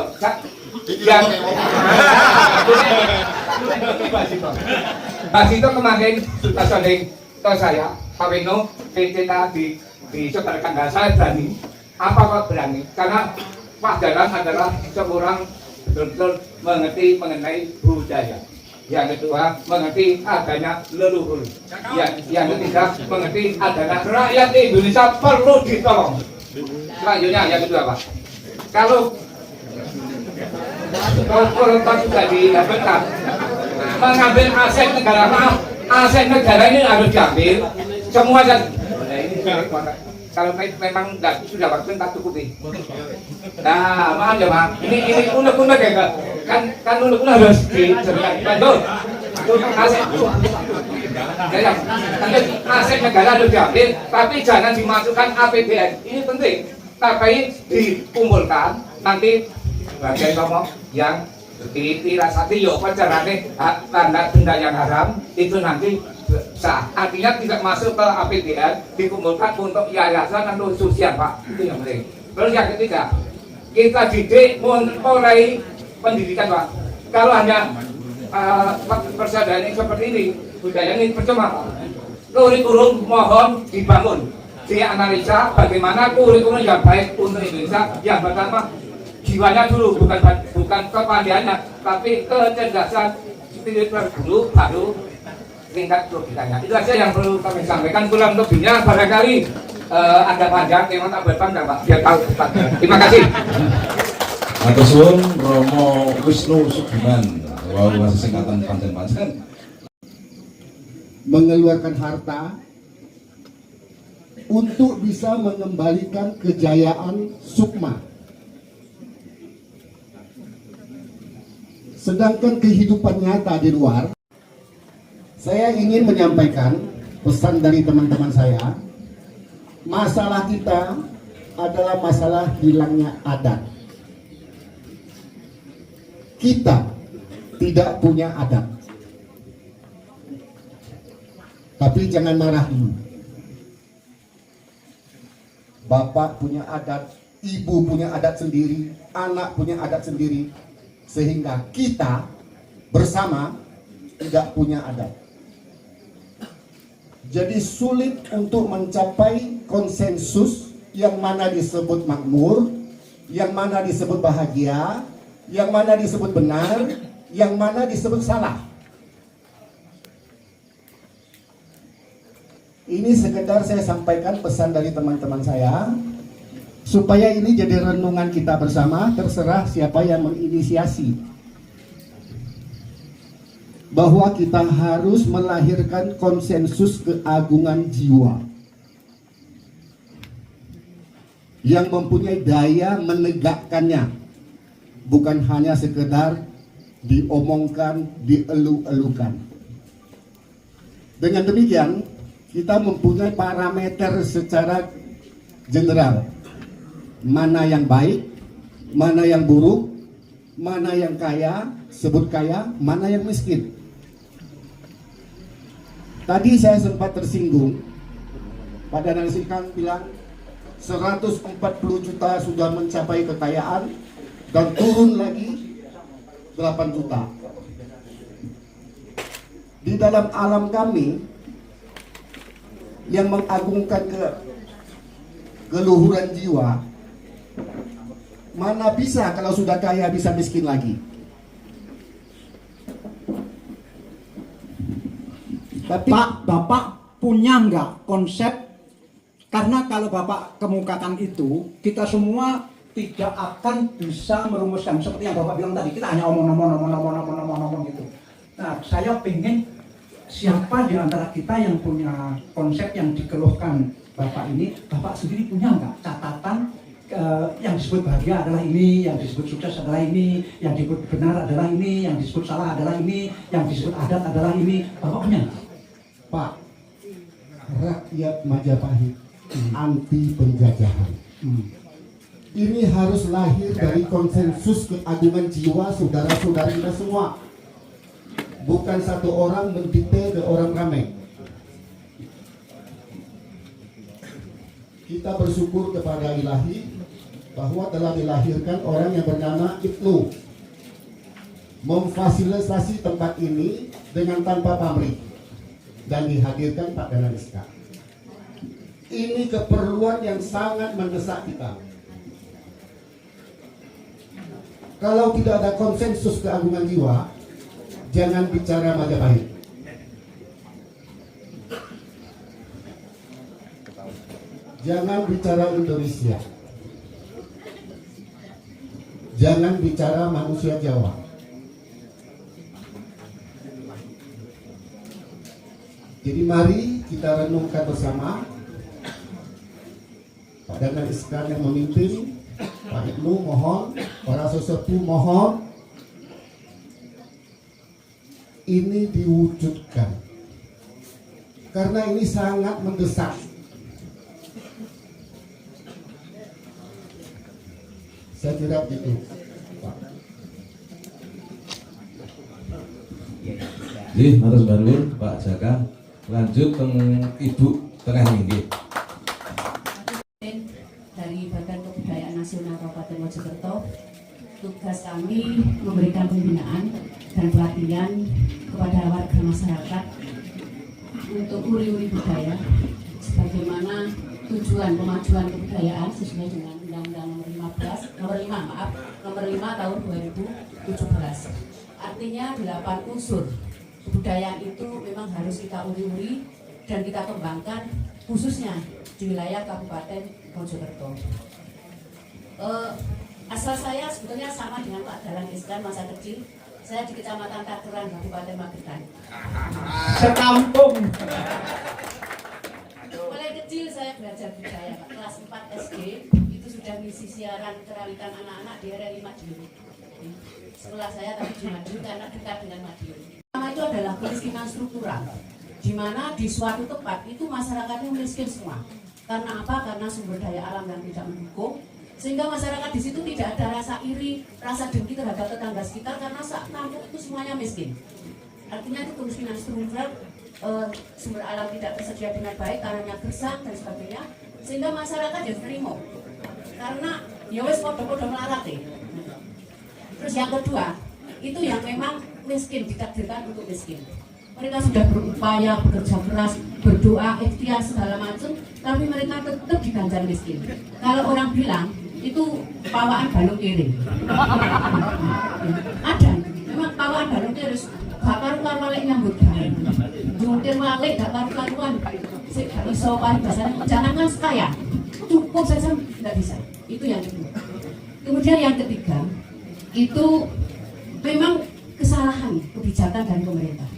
F: yang Mbak Sito kemarin sudah sering ke saya, Pak Wino, kita disebarkan, dan saya berani. Apa kok berani? Karena Pak Dahlan adalah seorang betul-betul mengerti mengenai budaya. Yang kedua, mengerti adanya leluhur. Yang ketiga, mengerti adanya rakyat Indonesia perlu ditolong. Selanjutnya yang kedua Pak, kalau koruptor sudah didapatkan, mengambil aset negara, maaf, aset negara ini harus diambil semua. Kalau memang sudah waktu tak cukupi. Nah, maaf ya Pak, ini unek-unek ya kan unek-unek harus dijelaskan. Betul. Aset negara harus diambil, tapi jangan dimasukkan APBN. Ini penting. Tapi dikumpulkan nanti bagian ngomong yang dirasati yo pacarane tanda benda yang haram itu nanti sah. Artinya tidak masuk ke APBN, dikumpulkan untuk yayasan atau sosial Pak. Itu yang penting. Terus yang ketiga, kita didik mulai pendidikan Pak. Kalau hanya persaudaraan ini seperti ini, budaya ini percuma. Kurikulum mohon dibangun, dianalisa bagaimana kurikulum yang baik untuk Indonesia. Yang pertama jiwanya dulu, bukan kepandaiannya, tapi kecerdasan spiritual dulu, baru tingkat logikanya. Itu saja yang perlu kami sampaikan. Kurang lebihnya barangkali ada panjang, memang tak berpanjang Pak, biar tahu cepat. Terima kasih.
B: Atur suwun Romo Wisnu Sugiman, wow, masih singkatan panjang-panjang.
C: Mengeluarkan harta untuk bisa mengembalikan kejayaan Sukma. Sedangkan kehidupan nyata di luar, saya ingin menyampaikan pesan dari teman-teman saya. Masalah kita adalah masalah hilangnya adat. Kita tidak punya adat. Tapi jangan marah dulu. Bapak punya adat, ibu punya adat sendiri, anak punya adat sendiri, sehingga kita bersama tidak punya adat. Jadi sulit untuk mencapai konsensus yang mana disebut makmur, yang mana disebut bahagia, yang mana disebut benar, yang mana disebut salah. Ini sekedar saya sampaikan pesan dari teman-teman saya, supaya ini jadi renungan kita bersama, terserah siapa yang menginisiasi. Bahwa kita harus melahirkan konsensus keagungan jiwa yang mempunyai daya menegakkannya, bukan hanya sekedar diomongkan, dielu-elukan. Dengan demikian, kita mempunyai parameter secara general, mana yang baik, mana yang buruk, mana yang kaya, sebut kaya, mana yang miskin. Tadi saya sempat tersinggung, Pak Dahlan Iskan bilang 140 juta sudah mencapai kekayaan dan turun lagi 8 juta. Di dalam alam kami yang mengagungkan keluhuran jiwa, Mana bisa kalau sudah kaya bisa miskin lagi. Tapi
D: Pak, Bapak punya nggak konsep? Karena kalau Bapak kemukakan itu, kita semua tidak akan bisa merumuskan seperti yang Bapak bilang tadi. Kita hanya omong gitu. Nah, saya pengen siapa di antara kita yang punya konsep yang dikeluhkan Bapak ini, Bapak sendiri punya nggak catatan yang disebut bahagia adalah ini, yang disebut sukses adalah ini, yang disebut benar adalah ini, yang disebut salah adalah ini, yang disebut adat adalah ini. Bapak punya nggak?
C: Pak, rakyat Majapahit anti penjajahan. Ini harus lahir dari konsensus keagungan jiwa saudara-saudari kita semua. Bukan satu orang mendikte ke orang ramai. Kita bersyukur kepada Ilahi bahwa telah dilahirkan orang yang bernama Ibnu, memfasilitasi tempat ini dengan tanpa pamrih, dan dihadirkan Pak Dahlan Iskan. Ini keperluan yang sangat mendesak kita. Kalau tidak ada konsensus keagungan jiwa, jangan bicara Majapahit. Jangan bicara Indonesia. Jangan bicara manusia Jawa. Jadi mari kita renungkan bersama. Pak Dahlan Iskan yang memimpin, Pak Ibnu mohon, para sesepuh mohon, ini diwujudkan. Karena ini sangat mendesak. Saya kira begitu, Pak.
B: Nggih, matur nuwun Pak Jaka. Lanjut teng Ibu tengah nggih.
H: Dari Badan Kebudayaan Nasional Kabupaten Mojokerto, tugas kami memberikan pembinaan dan pelatihan kepada warga masyarakat untuk uri-uri budaya, sebagaimana tujuan pemajuan kebudayaan sesuai dengan Undang-Undang nomor 5 tahun 2017. Artinya 8 unsur kebudayaan itu memang harus kita uri-uri dan kita kembangkan khususnya di wilayah Kabupaten Mojokerto. Asal saya sebetulnya sama dengan Pak Dahlan Iskan masa kecil. Saya di Kecamatan Takeran, Kabupaten Magetan.
D: Sekampung.
H: Mulai kecil saya belajar budaya, Pak. Kelas 4 SD itu sudah mengisi siaran kerawitan anak-anak di RRI Madiun. Sekolah saya tapi di Madiun karena dekat dengan Madiun. Pertama itu adalah kemiskinan struktural, di mana di suatu tempat itu masyarakatnya miskin semua. Karena apa? Karena sumber daya alam yang tidak mendukung, sehingga masyarakat di situ tidak ada rasa iri, rasa dengki terhadap tetangga sekitar karena kampung itu semuanya miskin. Artinya itu kemiskinan struktural, sumber alam tidak tersedia dengan baik, tanahnya gersang dan sebagainya, sehingga masyarakat ya terima. Karena ya wes podo-podo melarat ya. Terus yang kedua, itu yang memang miskin, ditakdirkan untuk miskin. Mereka sudah berupaya, bekerja keras, berdoa, ikhtiar segala macam, tapi mereka tetap diganjar miskin. Kalau orang bilang itu pawaan balung kiri. Ada, memang pawaan balung kiri. Gak karuan walik nyambut gawe. Jungkir walik gak karuan. Sik gak iso paribasan jangan kaya. Cukup saja tidak bisa. Itu yang kedua. Kemudian yang ketiga, itu memang kesalahan kebijakan dari pemerintah,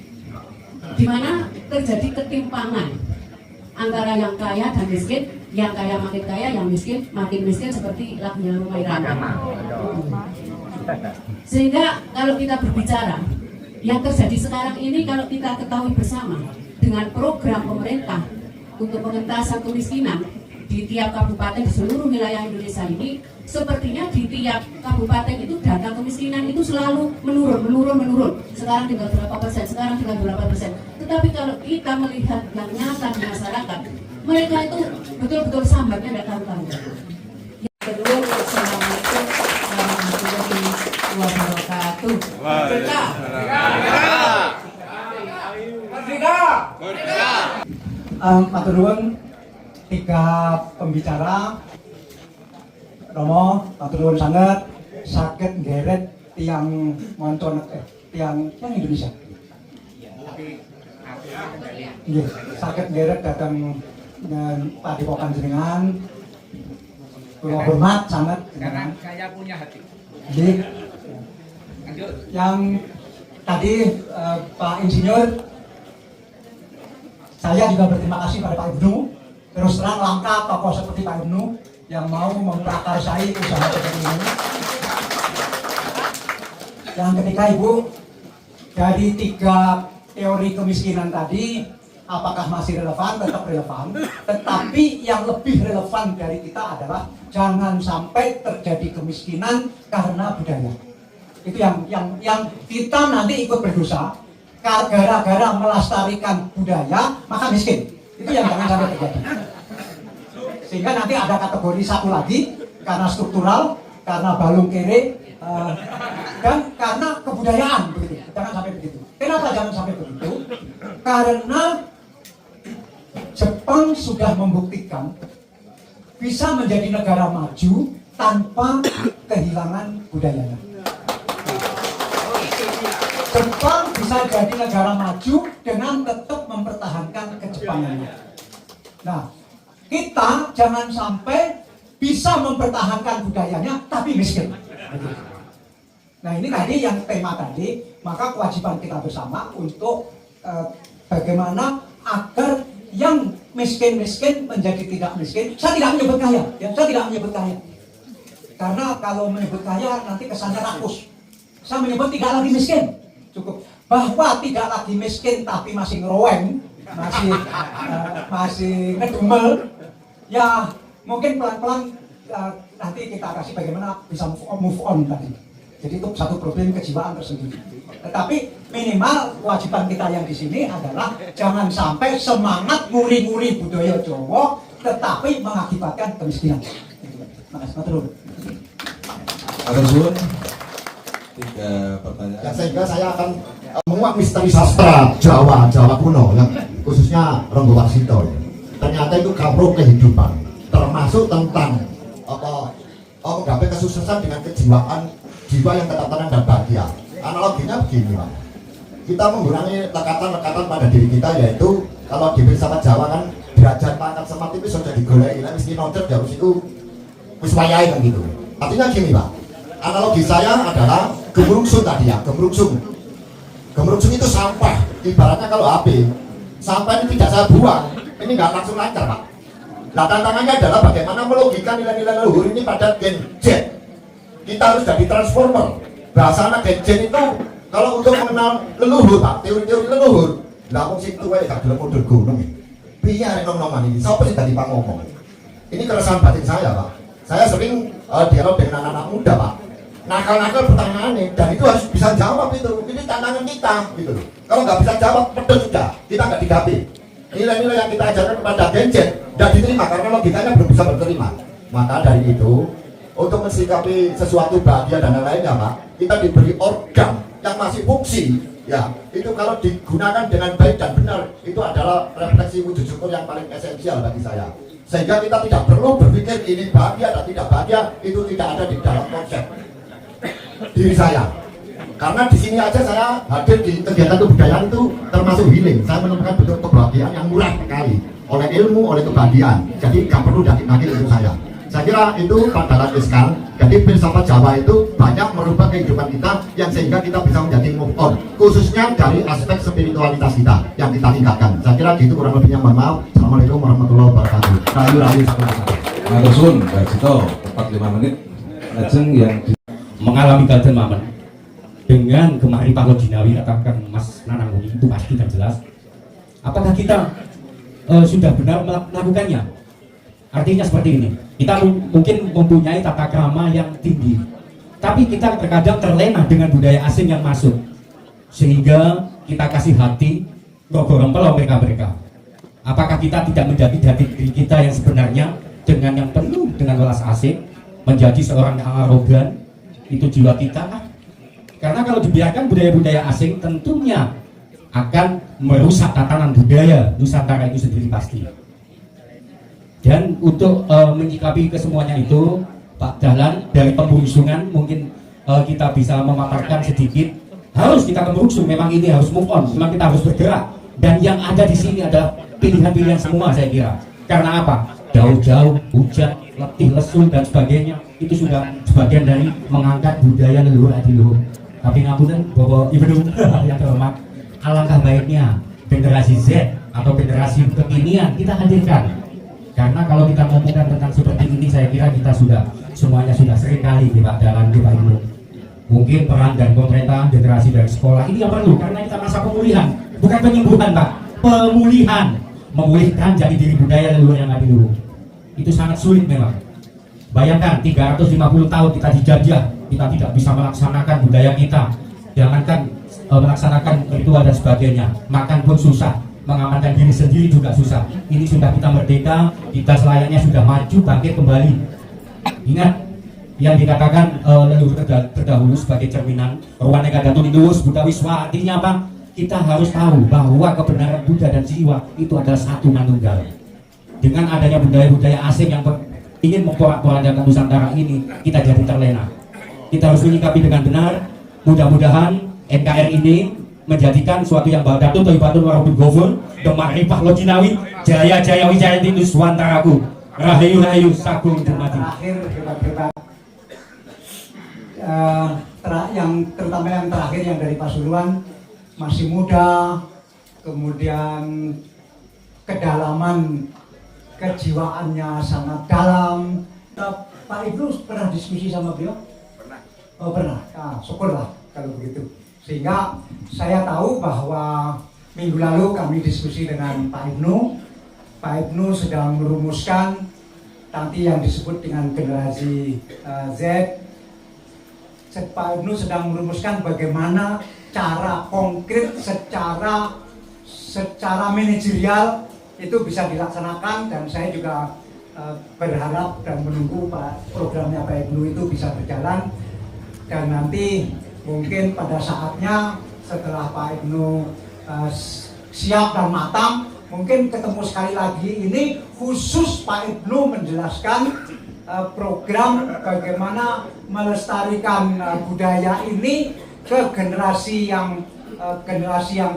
H: di mana terjadi ketimpangan antara yang kaya dan miskin, yang kaya makin kaya, yang miskin makin miskin, seperti lagunya Rumah Irama. Sehingga kalau kita berbicara yang terjadi sekarang ini, kalau kita ketahui bersama dengan program pemerintah untuk pengentasan kemiskinan di tiap kabupaten di seluruh wilayah Indonesia ini, sepertinya di tiap kabupaten itu data kemiskinan itu selalu menurun. Sekarang tinggal berapa persen, sekarang tinggal berapa persen. Tetapi kalau kita melihat yang nyata di masyarakat, mereka itu betul-betul sambatnya tidak tahu-tahu. Yang kedua, Assalamualaikum warahmatullahi wabarakatuh.
D: Matur nuwun 3 pembicara Romo, matur nuwun sanget saged nggeret tiang moncon tiang Indonesia. Nggih, saged nggeret dateng padepokan jenengan. Kula hormat sanget
F: Karena saya punya hati.
D: nggih.
F: Lanjut.
D: Yang tadi Pak Insinyur, saya juga berterima kasih pada Pak Ibnu. Terus terang langka tokoh seperti Pak Ibnu yang mau memprakarsai usaha seperti ini. Yang ketika Ibu, dari 3 teori kemiskinan tadi, apakah masih relevan? Tetap relevan. Tetapi yang lebih relevan dari kita adalah jangan sampai terjadi kemiskinan karena budaya. Itu yang kita nanti ikut berdosa gara-gara melestarikan budaya maka miskin. Itu yang jangan sampai terjadi. Sehingga nanti ada kategori satu lagi karena struktural, karena balung kere, dan karena kebudayaan begitu. Jangan sampai begitu. Kenapa jangan sampai begitu? Karena Jepang sudah membuktikan bisa menjadi negara maju tanpa kehilangan budayanya. Jepang bisa jadi negara maju dengan tetap mempertahankan kejepangannya. Nah, kita jangan sampai bisa mempertahankan budayanya tapi miskin. Nah, ini tadi yang tema tadi, maka kewajiban kita bersama untuk bagaimana agar yang miskin-miskin menjadi tidak miskin. Saya tidak menyebut kaya, ya, saya tidak menyebut kaya. Karena kalau menyebut kaya nanti kesannya rakus. Saya menyebut tidak lagi miskin. Cukup bahwa tidak lagi miskin tapi masih ngeroweng, masih ngedumel, ya mungkin pelan-pelan nanti kita kasih bagaimana bisa move on tadi. Jadi itu satu problem kejiwaan tersendiri. Tetapi minimal kewajiban kita yang di sini adalah jangan sampai semangat nguri-nguri budaya Jawa tetapi mengakibatkan kemiskinan. Makasih, matur.
B: Atur suwun. 3 pertanyaan.
I: Ya, sehingga saya akan menguak misteri sastra Jawa kuno yang khususnya Ronggo Warsito. Ternyata itu gapro kehidupan, termasuk tentang menggapai kesuksesan dengan kejiwaan jiwa yang tetap tenang dan bahagia. Analoginya begini, Pak. Kita mengurangi lekatan-lekatan pada diri kita, yaitu kalau di filsafat Jawa kan derajat pangkat semati itu sudah digoleki, lah miskin noncer harus itu wis wayahe kan gitu. Artinya gini, Pak. Analogi saya adalah gemrungsung tadi ya, gemrungsung. Gemrungsung itu sampah, ibaratnya kalau HP, sampah ini tidak saya buang, ini nggak langsung lancar, Pak. Nah, tantangannya adalah bagaimana melogikan nilai-nilai leluhur ini pada gen Z. Kita harus jadi transformer. Bahasa anak gen Z itu, kalau untuk mengenal leluhur, Pak, teori-teori leluhur, lah wong situ wae gak gelem mundur gunung. Piye arek nom-noman iki? Sapa sing dadi pangomong? Ini keresahan batin saya, Pak. Saya sering dialog dengan anak-anak muda, Pak. Nakal-nakal pertanyaannya, dan itu harus bisa jawab itu. Ini tantangan kita, gitu loh. Kalau nggak bisa jawab, pedot sudah, kita nggak digapi. Nilai-nilai yang kita ajarkan kepada Gen Z tidak diterima karena logikanya belum bisa berterima. Maka dari itu, untuk mensikapi sesuatu bahagia dan lain-lainnya, Pak, kita diberi organ yang masih fungsi. Ya, itu kalau digunakan dengan baik dan benar, itu adalah refleksi wujud syukur yang paling esensial bagi saya. Sehingga kita tidak perlu berpikir ini bahagia dan tidak bahagia, itu tidak ada di dalam konsep diri saya. Karena di sini aja saya hadir di kegiatan kebudayaan itu termasuk healing. Saya menemukan bentuk kebahagiaan yang murah sekali oleh ilmu, oleh kebahagiaan. Jadi nggak perlu daging-daging untuk saya. Saya kira itu Pak Dahlan Iskan. Jadi filsafat Jawa itu banyak merubah kehidupan kita yang sehingga kita bisa menjadi move on, khususnya dari aspek spiritualitas kita yang kita tingkatkan. Saya kira gitu kurang lebihnya. Mohon maaf. Assalamualaikum warahmatullahi wabarakatuh. Rayu satu-satu.
B: Atur Pak Cito, tepat 5 menit. Lajeng yang
J: mengalami keadaan momen dengan kemarifatan loginawi katakan Mas Nananguni itu pasti dan jelas. Apakah kita sudah benar melakukannya? Artinya seperti ini, kita mungkin mempunyai tata krama yang tinggi, tapi kita terkadang terlena dengan budaya asing yang masuk, sehingga kita kasih hati rempel mereka. Apakah kita tidak menjadi jati diri kita yang sebenarnya dengan yang penuh dengan welas asing, menjadi seorang yang arogan? Itu jiwa kita kan? Karena kalau dibiarkan budaya-budaya asing tentunya akan merusak tatanan budaya Nusantara itu sendiri pasti. Dan untuk menyikapi kesemuanya itu, Pak Dahlan dari pembungsungan mungkin kita bisa memaparkan sedikit. Harus kita pembungsung, memang ini harus move on, memang kita harus bergerak. Dan yang ada di sini adalah pilihan-pilihan semua saya kira. Karena apa? Jauh-jauh, hujan, letih, lesu dan sebagainya itu sudah sebagian dari mengangkat budaya leluhur adiluhur. Tapi ngapunten Bapak Ibnu yang terhormat, alangkah baiknya generasi Z atau generasi kekinian kita hadirkan. Karena kalau kita ngomongkan tentang seperti ini, saya kira kita sudah semuanya sudah sering kali di Pak Dahlan, di Pak Ibnu. Mungkin peran dan pemerintahan, generasi dari sekolah ini yang perlu, karena kita masa pemulihan, bukan penyembuhan Pak, pemulihan, memulihkan jati diri budaya leluhur yang adiluhur. Itu sangat sulit memang. Bayangkan 350 tahun kita dijajah, kita tidak bisa melaksanakan budaya kita, jangankan melaksanakan ritual dan sebagainya, makan pun susah, mengamankan diri sendiri juga susah. Ini sudah kita merdeka, kita selayaknya sudah maju, bangkit kembali. Ingat yang dikatakan leluhur terdahulu sebagai cerminan ruang negadatun indus Buddha Wiswa, artinya apa? Kita harus tahu bahwa kebenaran Buddha dan jiwa itu adalah satu manunggal. Dengan adanya budaya-budaya asing yang ingin memporak-porandakan Nusantara ini, kita jadi terlena. Kita harus menyikapi dengan benar. Mudah-mudahan NKRI ini menjadikan suatu yang badatun toibatun warahmatullahi gofur demaripah lojinawi jaya jaya wijaya tindu suantaraku rahayu rahayu sagung dumati.
D: Terakhir hebat-hebat. Yang terutama yang terakhir yang dari Pasuruan masih muda, kemudian kedalaman kejiwaannya sangat dalam. Pak Ibnu pernah diskusi sama beliau? Pernah. Oh pernah. Nah, syukurlah kalau begitu. Sehingga saya tahu bahwa minggu lalu kami diskusi dengan Pak Ibnu. Pak Ibnu sedang merumuskan nanti yang disebut dengan generasi Z. Pak Ibnu sedang merumuskan bagaimana cara konkret secara manajerial itu bisa dilaksanakan, dan saya juga berharap dan menunggu programnya Pak Ibnu itu bisa berjalan, dan nanti mungkin pada saatnya setelah Pak Ibnu siap dan matang, mungkin ketemu sekali lagi. Ini khusus Pak Ibnu menjelaskan program bagaimana melestarikan budaya ini ke generasi yang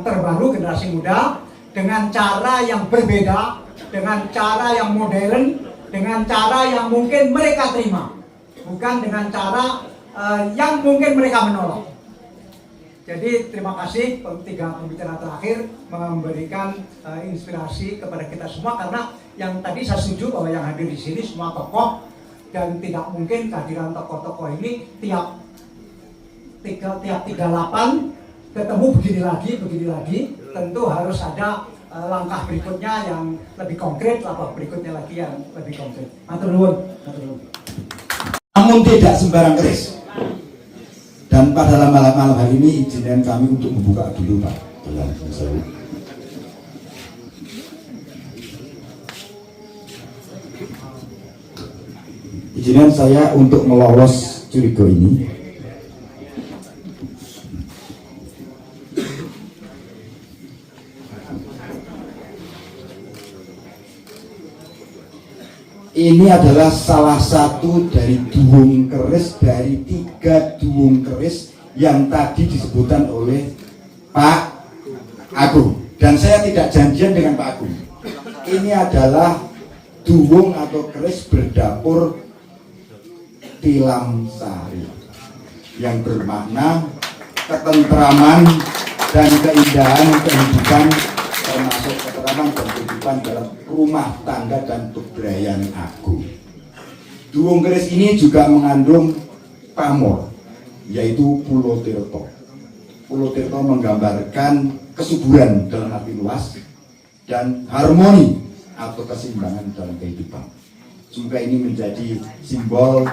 D: terbaru, generasi muda, dengan cara yang berbeda, dengan cara yang modern, dengan cara yang mungkin mereka terima, bukan dengan cara yang mungkin mereka menolak. Jadi terima kasih tiga pembicara terakhir memberikan inspirasi kepada kita semua, karena yang tadi saya setuju bahwa yang hadir di sini semua tokoh, dan tidak mungkin kehadiran tokoh-tokoh ini tiap 38 ketemu begini lagi, tentu harus ada langkah berikutnya yang lebih konkret, langkah berikutnya lagi yang lebih konkret. Matur nuwun.
K: Namun tidak sembarang keris. Dan pada malam hari ini izinkan kami untuk membuka dulu Pak. Izinkan saya untuk melolos curiga ini. Ini adalah salah satu dari duwung keris, dari 3 duwung keris yang tadi disebutkan oleh Pak Agung. Dan saya tidak janjian dengan Pak Agung. Ini adalah duwung atau keris berdapur Tilam Sari yang bermakna ketentraman dan keindahan kehidupan, termasuk ketentraman dan kehidupan dalam rumah tangga dan kebudayaan agung. Duwung keris ini juga mengandung pamor, yaitu Pulo Tirto. Pulo Tirto menggambarkan kesuburan dalam arti luas dan harmoni atau keseimbangan dalam kehidupan. Semoga ini menjadi simbol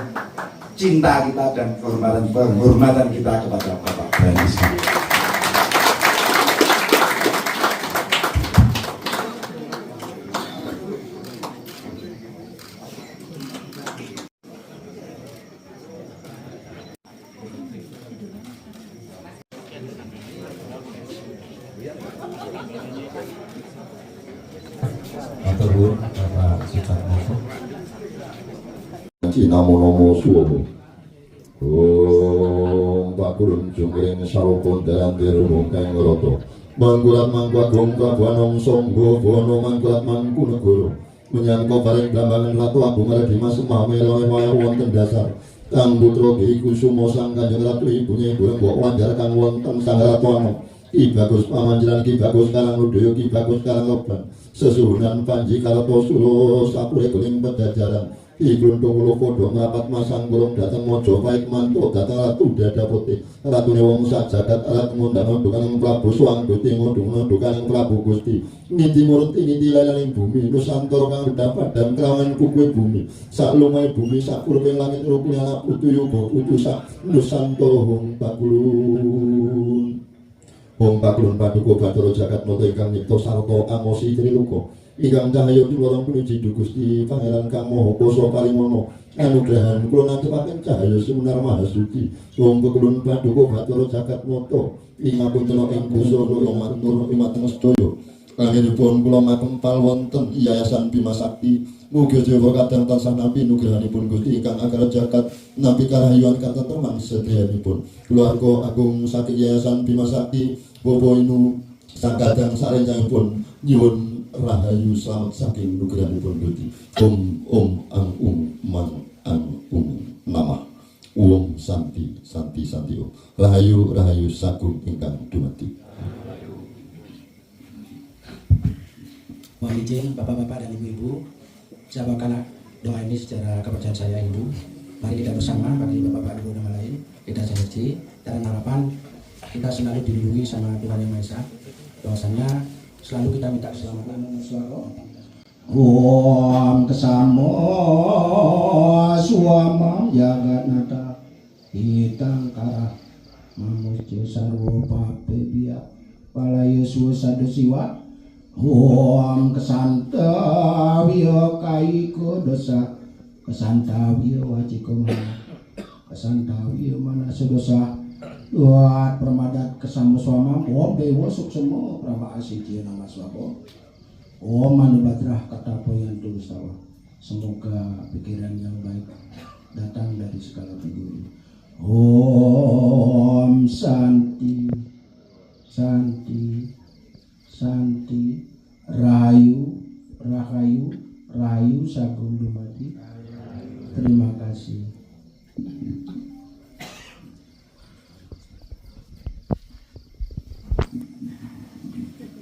K: cinta kita dan penghormatan kita kepada Bapak Dahlan Iskan.
I: ngaji namo suwono. Om pakurun jungkring sarupun dalam dirunung kang ngeroto. Mangkurat mangkuagung kabuanong songgo bono mangkurat mangku negoro. Menyangko bareng blambangan ratu agung ada dimas mamelo maya wonten dasar. Kang putra Ki Kusumo sang Kanjeng Ratu ibune ibu mbok wanjar kang wonten sang ratu ana. Ki Bagus pamanjiran Ki Bagus Karang Udaya Ki Bagus Karang Oban. Sesuhunan Panji Karto Sulo sapure keling pejajaran. Ki Gluntung Ulo Kodo merapat masang burung datang Mojopahit mantuk datang Ratu Dada Putih. Ratune wong sak jagat alat ngundang nundukan Prabu Swangguti nundukan Prabu Gusti. Niti murti niti layaning bumi Nusantara kang dapat dan kelawan kukuhe bumi. Sak lumahe bumi sak kurpe langit rukune anak putu yuga utusan Nusantara hong pakulun. Hong pakulun paduka Bathara Jagat Nata ingkang nyipta sarta angosi triloka. Ingkang cahaya piwulang pinuji Gusti Pangeran Kang Maha Kuwasa Paringana. Anugrahan kula nantepaken cahaya sumunar mahasuci. Hong pakulun paduka Bathara Jagat Nata ingapunten ing busana matur dumateng sedaya. Akhiripun kula makempal wonten Yayasan Bima Sakti. Mugi Jawa kadang tansah nampi nugrahanipun Gusti ingkang agar jagat nampi karahayuan katenteman sedherekipun. Keluarga agung saking Yayasan Bima Sakti Bapak Inu sakadang sarenjangipun nyuwun rahayu selamat saking nugrahanipun Gusti. Om man namah. Om santi om. Rahayu sagung ingkang dumadi.
L: Mohon izin bapak-bapak dan ibu-ibu, saya bawakan doa ini secara kepercayaan saya ibu. Mari kita bersama bagi bapak-bapak ibu nama lain kita janji dan harapan kita selalu dilindungi sama Tuhan Yang Maha Esa. Bahwasanya selalu kita minta keselamatan suara. Om kesamo suama jagat nata hitang karah mamuju sarwo pape biak palayu susadu siwa. Om kesantawiyo kaiko dosa kesantawiyo wajiko mana kesantawiyo mana sedosa buat permadat kesamu suamam om dewa suksemo prama asiji nama swabo om manubadrah kata poyan tulus tawa. Semoga pikiran yang baik datang dari segala penjuru. Om santi rahayu sagung dumadi. Terima kasih.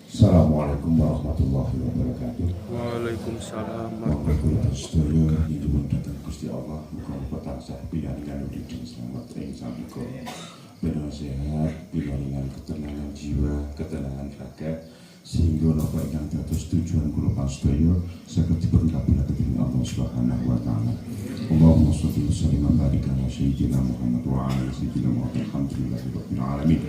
E: Assalamualaikum warahmatullahi wabarakatuh.
A: Waalaikumsalam
E: warahmatullahi wabarakatuh. Nyuwun dhateng Gusti Allah muga tansah pinaringan urip selamat ing sampika. Benar sehat, pinaringan ketenangan jiwa, ketenangan raga, sehingga napa ingkang dados tujuan kula pansedaya saged dipun kabulaken dening Allah Subhanahu wa taala. Allahumma shalli wa sallim wa barik ala sayyidina Muhammad wa ala sayyidina Muhammad. Alhamdulillahirabbil alamin.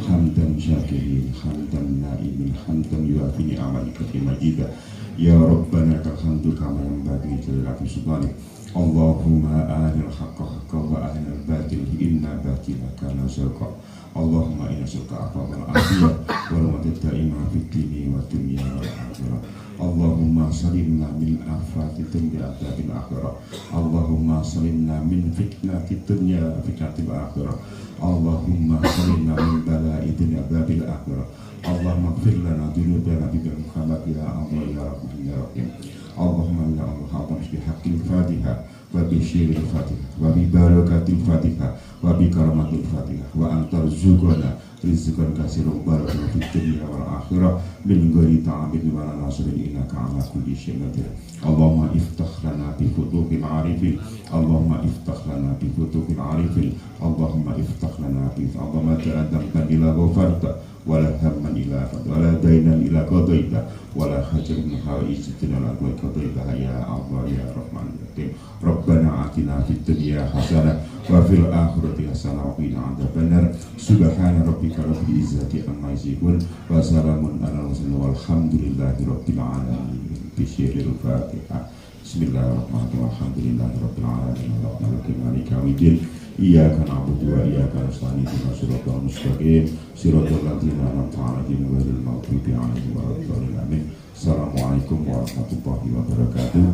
E: Hamdan syakirin, hamdan na'imin, hamdan yuafi ni'amatika fi majida. Ya Rabbana kalhamdu kama yanbaghi li sultanik. Allahumma aril haqqa haqqan wa arinal batil inna batila kana zaqa. Allahumma inna nas'aluka al-'afwa wal 'afiyah wal madad da'ima fid dini wa dunya wal akhirah. Allahumma salimna min afati dunya wa fil akhirah. Allahumma salimna min fitnati dunya wa fitnatil akhirah. Allahumma salimna min bala'i dunya wa fil akhirah. Allahumma ighfir lana dhunubana bi Muhammad ya Allah ya Rahman ya Rahim. Allahumma ya Allah a'udzu bi haqqil Fatihah wa bi syiril Fatihah wa bi barakatil Fatihah wa bi karamatil Fatihah wa antar zugana rizqan katsiran barakan fid dunya wal akhirah min ghairi ta'abin wa la nasrin innaka 'ala kulli syai'in qadir. Allahumma iftah lana bi futuhil 'arifin. Allahumma iftah lana bi futuhil 'arifin. Allahumma iftah lana bi Allahumma ta'addam ila ghafarta wala hamman ila wala dainan ila qadaita wala hajar min hawaijitina la qadaita ya Allah ya Rahman ya Rahim. Rabbana atina fid dunya hasanah wa fil akhirati hasanah wa qina adzabannar. Subhana rabbika rabbil izzati amma yasifun wa salamun alal mursalin walhamdulillahi rabbil alamin. Bisyiril Fatihah. Bismillahirrahmanirrahim. Alhamdulillahi rabbil alamin. Arrahmanirrahim. Maliki yaumiddin.
M: Iyyaka na'budu wa iyyaka nasta'in ihdinas siratal mustaqim siratal ladzina an'amta 'alaihim ghairil maghdubi 'alaihim waladdallin. Assalamualaikum warahmatullahi wabarakatuh.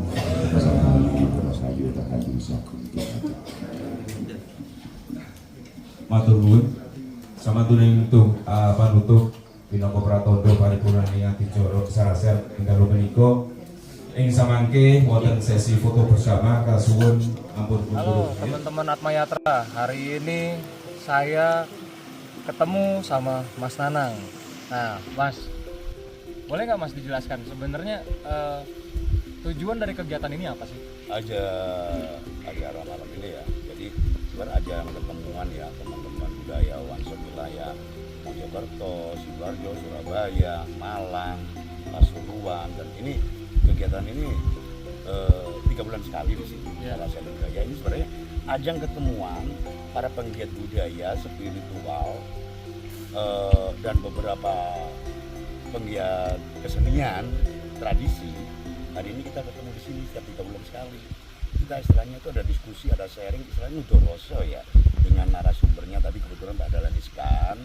N: Matur nuwun. Samatuning panutup minangka pratandha paripurnaning adicara saraset enggal menika ing samangke wonten sesi foto bersama kasuwun ampun
A: Halo teman-teman Atmayatra, hari ini saya ketemu sama Mas Nanang. Nah Mas, boleh nggak Mas dijelaskan sebenarnya tujuan dari kegiatan ini apa sih?
O: Acara malam ini ya, jadi sebenarnya ajang ketemuan ya teman-teman budayawan sewilayah Mojokerto, Sidoarjo, Surabaya, Malang, Pasuruan, dan ini kegiatan ini 3 bulan sekali di sini. Saraset Budaya ini sebenarnya ajang ketemuan para penggiat budaya, spiritual, dan beberapa penggiat kesenian, tradisi. Hari ini kita ketemu di sini setiap 3 bulan sekali. Kita istilahnya itu ada diskusi, ada sharing, istilahnya udoroso ya, dengan narasumbernya. Tapi kebetulan Pak Dahlan Iskan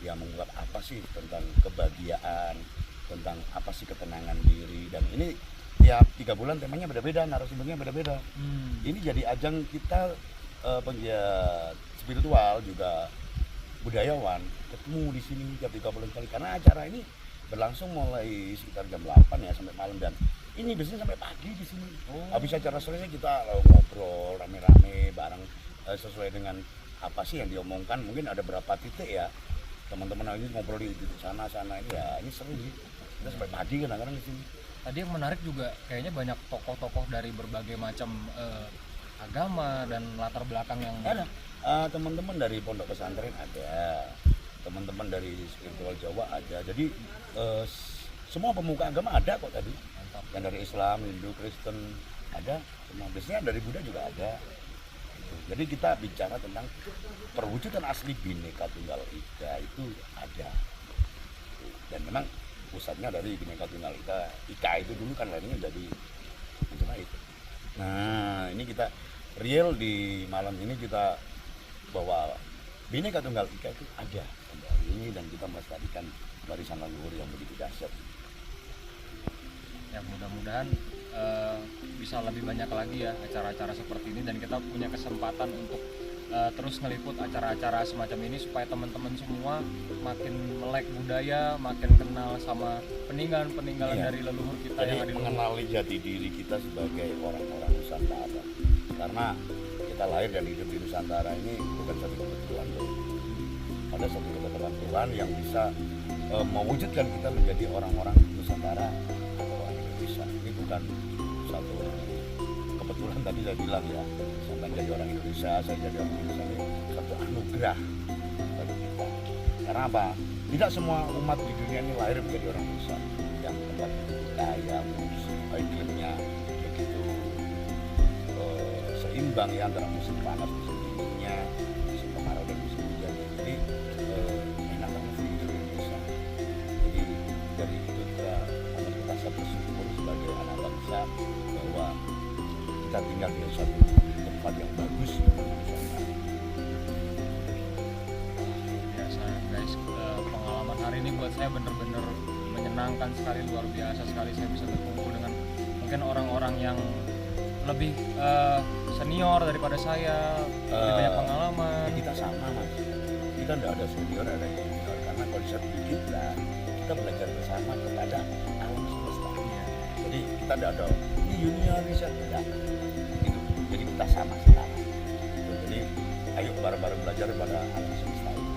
O: yang mengungkap apa sih tentang kebahagiaan, tentang apa sih ketenangan diri, dan ini tiap 3 bulan temanya beda-beda, narasumbernya beda-beda. Ini jadi ajang kita penggiat spiritual juga budayawan ketemu di sini tiap 3 bulan sekali, karena acara ini berlangsung mulai sekitar jam 8 ya sampai malam, dan ini biasanya sampai pagi di sini. Habis acara selesai kita ngobrol rame-rame bareng sesuai dengan apa sih yang diomongkan. Mungkin ada berapa titik ya teman-teman ini ngobrol di titik sana ini ya, ini seru sih. Kita sampai pagi kadang-kadang di sini.
A: Tadi yang menarik juga kayaknya banyak tokoh-tokoh dari berbagai macam agama dan latar belakang yang
O: ada. Teman-teman dari pondok pesantren ada, teman-teman dari spiritual Jawa ada. Jadi semua pemuka agama ada kok tadi. Yang dari Islam, Hindu, Kristen ada. Semua biasanya dari Buddha juga ada. Jadi kita bicara tentang perwujudan asli Bhinneka Tunggal Ika itu ada. Dan memang pusatnya dari Bhinneka Tunggal Ika itu dulu kan lainnya dari Majapahit. Nah ini kita real di malam ini kita bahwa Bhinneka Tunggal Ika itu ada kembali ini, dan kita melestarikan warisan leluhur yang begitu dahsyat.
A: Ya mudah-mudahan bisa lebih banyak lagi ya acara-acara seperti ini, dan kita punya kesempatan untuk terus ngeliput acara-acara semacam ini supaya teman-teman semua makin melek budaya, makin kenal sama peninggalan dari leluhur kita.
O: Jadi
A: yang ada di
O: mengenali jati diri kita sebagai orang-orang Nusantara, karena kita lahir dan hidup di Nusantara ini bukan satu kebetulan loh. Ada satu kebetulan Tuhan yang bisa mewujudkan kita menjadi orang-orang Nusantara atau orang Indonesia. Ini bukan satu kebetulan, tadi saya bilang ya, sampai jadi orang Indonesia, saya jadi orang Indonesia, ini satu anugerah bagi kita. Karena apa? Tidak semua umat di dunia ini lahir menjadi orang Indonesia yang tempat budaya, musik, iklimnya begitu seimbang ya, antara musim panas, musim dinginnya, musim kemarau dan musim hujan. Jadi enak banget sih hidup di Indonesia. Jadi dari itu kita merasa bersyukur sebagai anak bangsa bahwa kita tinggal di satu tempat yang bagus.
A: biasa guys, pengalaman hari ini buat saya bener-bener menyenangkan sekali, luar biasa sekali. Saya bisa berkumpul dengan mungkin orang-orang yang lebih senior daripada saya, lebih banyak pengalaman.
O: Kita sama mas, kita tidak ada senior, ada junior, karena konsep kita belajar bersama kepada alam semesta. Jadi kita tidak ada ini junior, bisa tidak. Jadi kita sama setara. Jadi ayo bareng-bareng belajar pada alam semesta ini.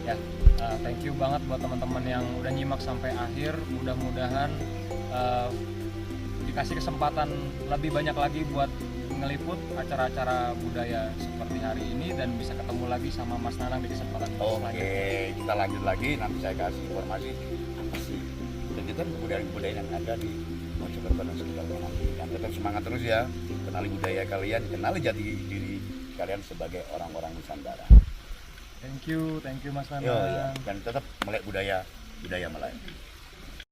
A: Ya, thank you banget buat teman-teman yang udah nyimak sampai akhir. Mudah-mudahan dikasih kesempatan lebih banyak lagi buat ngeliput acara-acara budaya seperti hari ini, dan bisa ketemu lagi sama Mas Nanang di kesempatan selanjutnya.
O: Oke, kita lanjut lagi, nanti saya kasih informasi apa sih kegiatan kebudayaan yang ada di Mojokerto dan sekitarnya nanti. Dan tetap semangat terus ya, kenali budaya kalian, kenali jati diri kalian sebagai orang-orang Nusantara.
A: Thank you Mas Nanang.
O: Yo, dan tetap melek budaya Melayu.